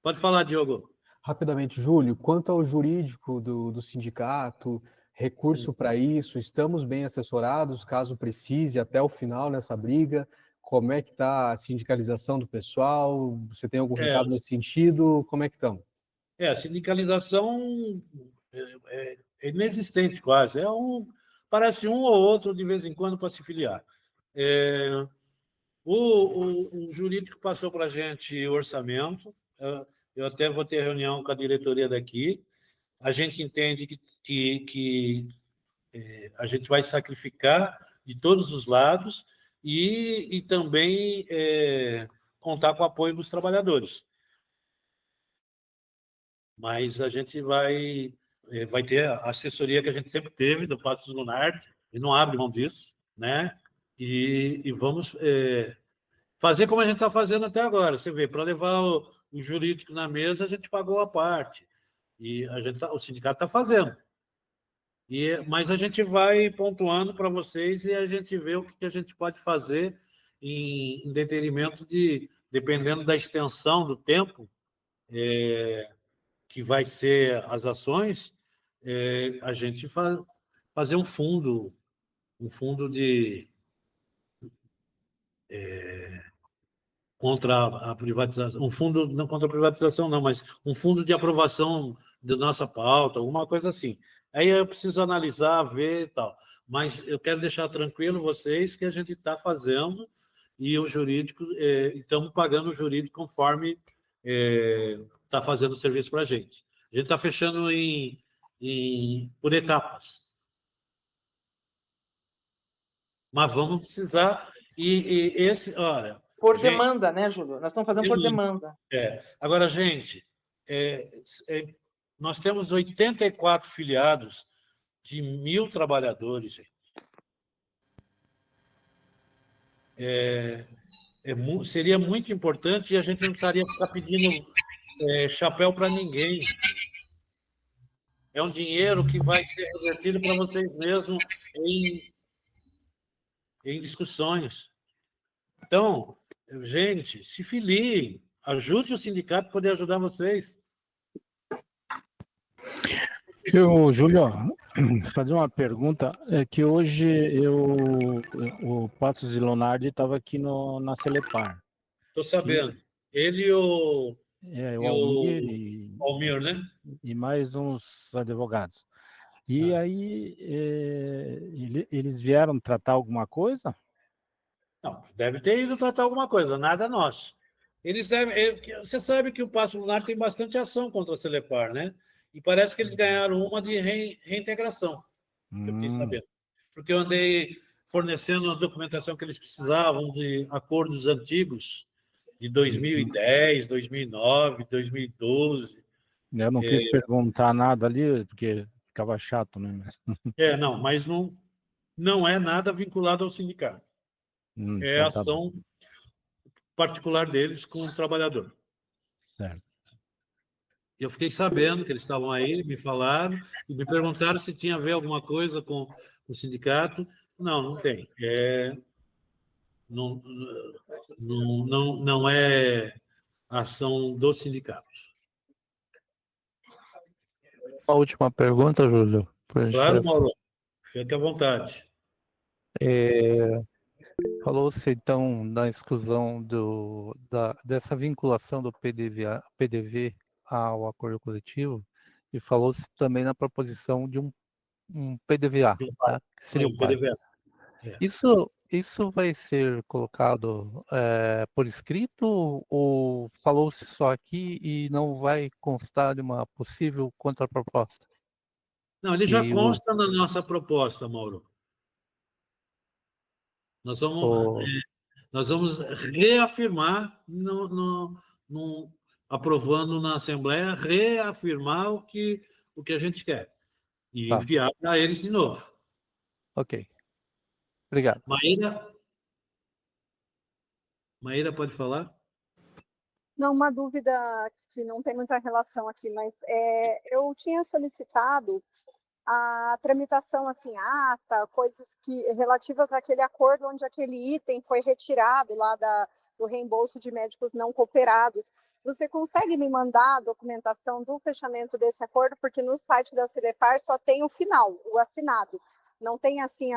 Pode falar, Diogo. Rapidamente, Júlio, quanto ao jurídico do sindicato, recurso para isso, estamos bem assessorados, caso precise, até o final nessa briga? Como é que está a sindicalização do pessoal? Você tem algum recado nesse sentido? Como é que estão? A sindicalização é inexistente quase. Parece um ou outro de vez em quando para se filiar. O jurídico passou para a gente o orçamento. Eu até vou ter reunião com a diretoria daqui. A gente entende que a gente vai sacrificar de todos os lados e também contar com o apoio dos trabalhadores. Mas a gente vai ter a assessoria que a gente sempre teve do Passos Lunardi, e não abre mão disso, né? E vamos fazer como a gente está fazendo até agora. Você vê, para levar o jurídico na mesa, a gente pagou a parte. E o sindicato está fazendo. Mas a gente vai pontuando para vocês e a gente vê o que a gente pode fazer em detrimento dependendo da extensão do tempo que vai ser as ações, a gente fazer um fundo de contra a privatização, um fundo não contra a privatização não, mas um fundo de aprovação da nossa pauta, alguma coisa assim. Aí eu preciso analisar, ver e tal. Mas eu quero deixar tranquilo vocês que a gente está fazendo e o jurídico, estamos pagando o jurídico conforme está fazendo o serviço para a gente. A gente está fechando por etapas. Mas vamos precisar... olha... Por demanda, né, Júlio? Nós estamos fazendo por demanda. Agora, gente, nós temos 84 filiados de 1.000 trabalhadores, gente. Seria muito importante e a gente não precisaria ficar pedindo chapéu para ninguém. É um dinheiro que vai ser revertido para vocês mesmos em discussões. Então, gente, se filiem, ajude o sindicato a poder ajudar vocês. Júlio, fazer uma pergunta, é que hoje o Passos e Lonardi estava aqui na Celepar. Estou sabendo. Ele e o Almir, né? E mais uns advogados. E aí, eles vieram tratar alguma coisa? Não, deve ter ido tratar alguma coisa, nada nosso. Você sabe que o Passo Lunar tem bastante ação contra a Celepar, né? E parece que eles ganharam uma de reintegração, eu fiquei sabendo. Porque eu andei fornecendo a documentação que eles precisavam de acordos antigos, de 2010, 2009, 2012. Eu não quis perguntar nada ali, porque ficava chato, né? Não, mas não é nada vinculado ao sindicato. É então tá ação bom. particular deles com o trabalhador. Certo. Eu fiquei sabendo que eles estavam aí, me falaram, e me perguntaram se tinha a ver alguma coisa com o sindicato. Não tem. Não é ação do sindicato. A última pergunta, Júlio. Claro, Mauro. Fique à vontade. Falou-se, então, da exclusão dessa vinculação do PDV ao acordo coletivo, e falou-se também na proposição de um PDVA, tá? Que seria o PAR. Isso vai ser colocado por escrito, ou falou-se só aqui e não vai constar de uma possível contraproposta? Não, ele já consta na nossa proposta, Mauro. Nós vamos reafirmar, aprovando na Assembleia, reafirmar o que a gente quer e enviar para eles de novo. Ok. Obrigado. Maíra, pode falar? Não, uma dúvida que não tem muita relação aqui, mas eu tinha solicitado a tramitação, assim, ata, coisas relativas àquele acordo onde aquele item foi retirado lá do reembolso de médicos não cooperados. Você consegue me mandar a documentação do fechamento desse acordo? Porque no site da Celepar só tem o final, o assinado. Não tem, assim,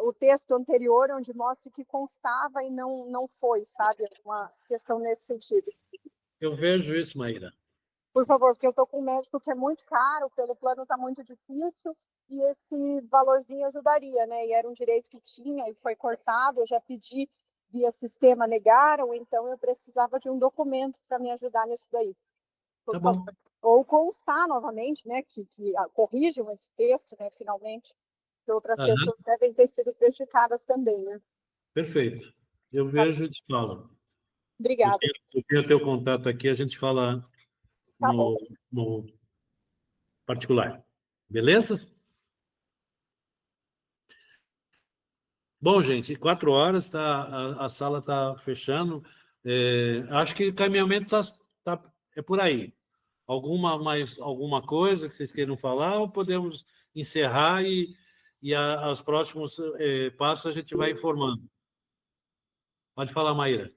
o texto anterior onde mostra que constava e não foi, sabe? Uma questão nesse sentido. Eu vejo isso, Maíra. Por favor, porque eu estou com um médico que é muito caro, pelo plano está muito difícil, e esse valorzinho ajudaria, né? E era um direito que tinha e foi cortado, eu já pedi via sistema, negaram, então eu precisava de um documento para me ajudar nisso daí. Tá bom. Ou constar novamente, né? Que corrijam esse texto, né? Finalmente, que outras pessoas devem ter sido prejudicadas também, né? Perfeito. Eu vejo e te falo. Obrigada. Eu tenho o teu contato aqui, a gente fala no particular. Beleza? Bom, gente, 4 horas, a sala está fechando. Acho que o caminhamento é por aí. Mais alguma coisa que vocês queiram falar, ou podemos encerrar e aos próximos passos a gente vai informando. Pode falar, Maíra.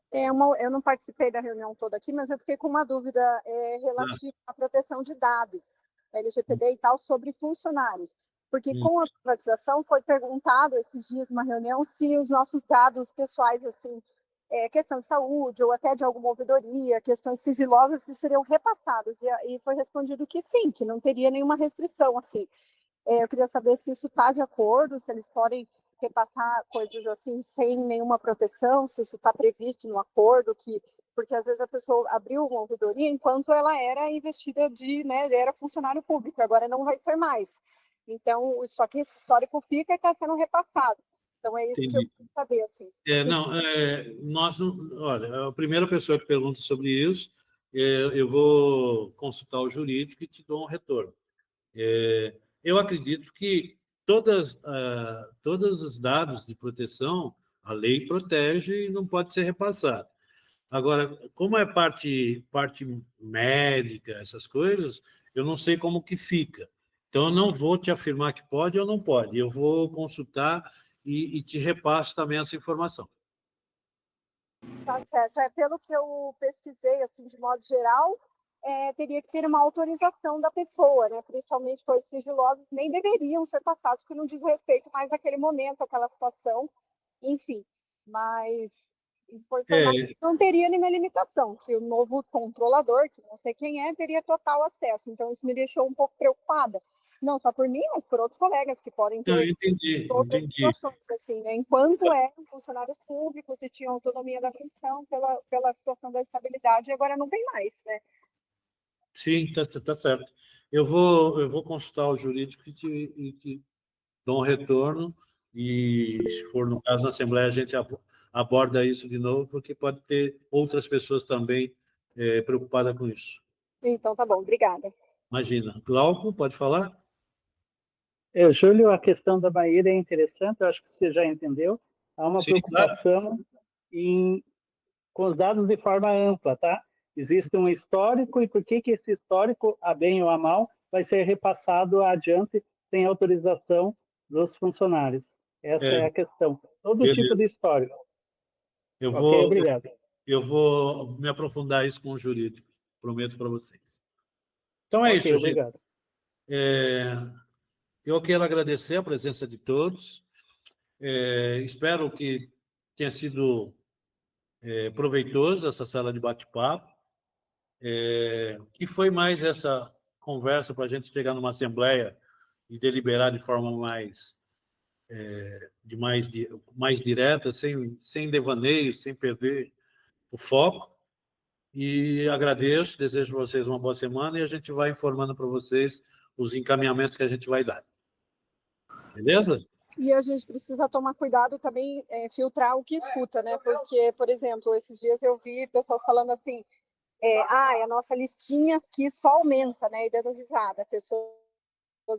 Eu não participei da reunião toda aqui, mas eu fiquei com uma dúvida relativa à proteção de dados, LGPD e tal, sobre funcionários. Porque com a privatização foi perguntado esses dias numa reunião se os nossos dados pessoais, assim, questão de saúde ou até de alguma ouvidoria, questões sigilosas, seriam repassados. E foi respondido que sim, que não teria nenhuma restrição, assim. Eu queria saber se isso está de acordo, se eles podem repassar coisas assim sem nenhuma proteção, se isso está previsto no acordo, porque às vezes a pessoa abriu uma ouvidoria enquanto ela era investida era funcionário público, agora não vai ser mais. Então, só que esse histórico fica e está sendo repassado. Então, é isso que eu queria saber, assim. Olha, a primeira pessoa que pergunta sobre isso, eu vou consultar o jurídico e te dou um retorno. Eu acredito que todos os dados de proteção, a lei protege e não pode ser repassado. Agora, como é parte médica, essas coisas, eu não sei como que fica. Então, eu não vou te afirmar que pode ou não pode. Eu vou consultar e te repasso também essa informação. Tá certo. Pelo que eu pesquisei, assim, de modo geral, teria que ter uma autorização da pessoa, né? Principalmente coisas sigilosas, nem deveriam ser passadas, porque não diz respeito mais àquele momento, àquela situação, enfim. Mas foi informado que não teria nenhuma limitação, que o novo controlador, que não sei quem é, teria total acesso. Então, isso me deixou um pouco preocupada. Não só por mim, mas por outros colegas que podem ter outras situações, assim, né? Enquanto eram funcionários públicos e tinham autonomia da função pela situação da estabilidade, agora não tem mais, né? Sim, tá certo. Eu vou consultar o jurídico e te dou um retorno, e se for no caso na Assembleia, a gente aborda isso de novo, porque pode ter outras pessoas também preocupadas com isso. Então, tá bom, obrigada. Imagina. Glauco, pode falar? Júlio, a questão da Maíra é interessante, eu acho que você já entendeu. Há uma preocupação com os dados de forma ampla, tá? Existe um histórico, e por que esse histórico, a bem ou a mal, vai ser repassado adiante sem autorização dos funcionários? Essa é a questão. Todo tipo de histórico. Obrigado. Eu vou me aprofundar isso com os jurídicos, prometo para vocês. Então é isso, obrigado. gente. Eu quero agradecer a presença de todos. Espero que tenha sido proveitoso essa sala de bate-papo. Que foi mais essa conversa para a gente chegar numa assembleia e deliberar de forma mais direta, sem devaneios, sem perder o foco. E agradeço, desejo a vocês uma boa semana, e a gente vai informando para vocês os encaminhamentos que a gente vai dar. Beleza? E a gente precisa tomar cuidado também, filtrar o que escuta, né? Porque, por exemplo, esses dias eu vi pessoas falando assim, a nossa listinha que só aumenta, né? E dando risada, pessoas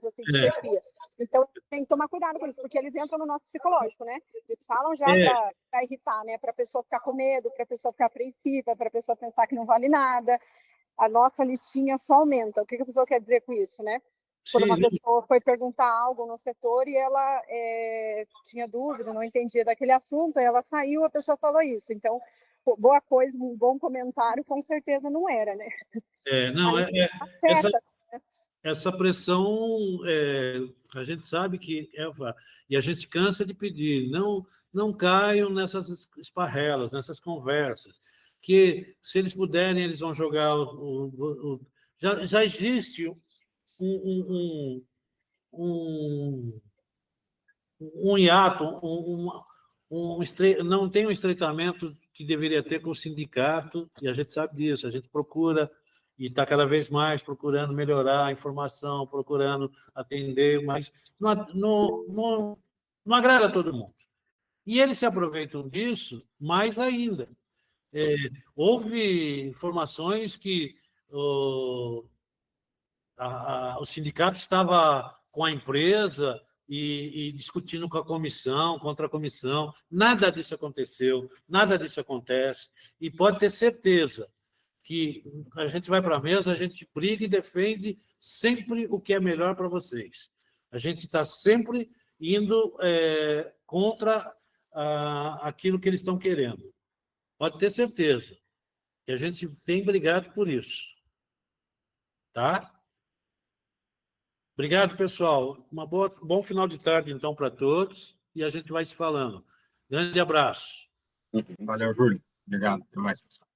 assim de chefia. Então, tem que tomar cuidado com isso, porque eles entram no nosso psicológico, né? Eles falam já para irritar, né? Para a pessoa ficar com medo, para a pessoa ficar apreensiva, para a pessoa pensar que não vale nada. A nossa listinha só aumenta. O que a pessoa quer dizer com isso, né? Quando uma pessoa foi perguntar algo no setor e ela tinha dúvida, não entendia daquele assunto, aí ela saiu, a pessoa falou isso. Então, boa coisa, um bom comentário, com certeza não era, né? Essa pressão, a gente sabe que e a gente cansa de pedir, não caiam nessas esparrelas, nessas conversas, que se eles puderem, eles vão jogar já existe um hiato, não tem um estreitamento que deveria ter com o sindicato, e a gente sabe disso, a gente procura e está cada vez mais procurando melhorar a informação, procurando atender, mas não agrada a todo mundo. E eles se aproveitam disso mais ainda. Houve informações que o sindicato estava com a empresa e discutindo com a comissão, contra a comissão. Nada disso aconteceu, nada disso acontece. E pode ter certeza que a gente vai para a mesa, a gente briga e defende sempre o que é melhor para vocês. A gente está sempre indo contra aquilo que eles estão querendo. Pode ter certeza que a gente tem brigado por isso. Tá? Obrigado, pessoal. Bom final de tarde, então, para todos, e a gente vai se falando. Grande abraço. Valeu, Júlio. Obrigado. Até mais, pessoal.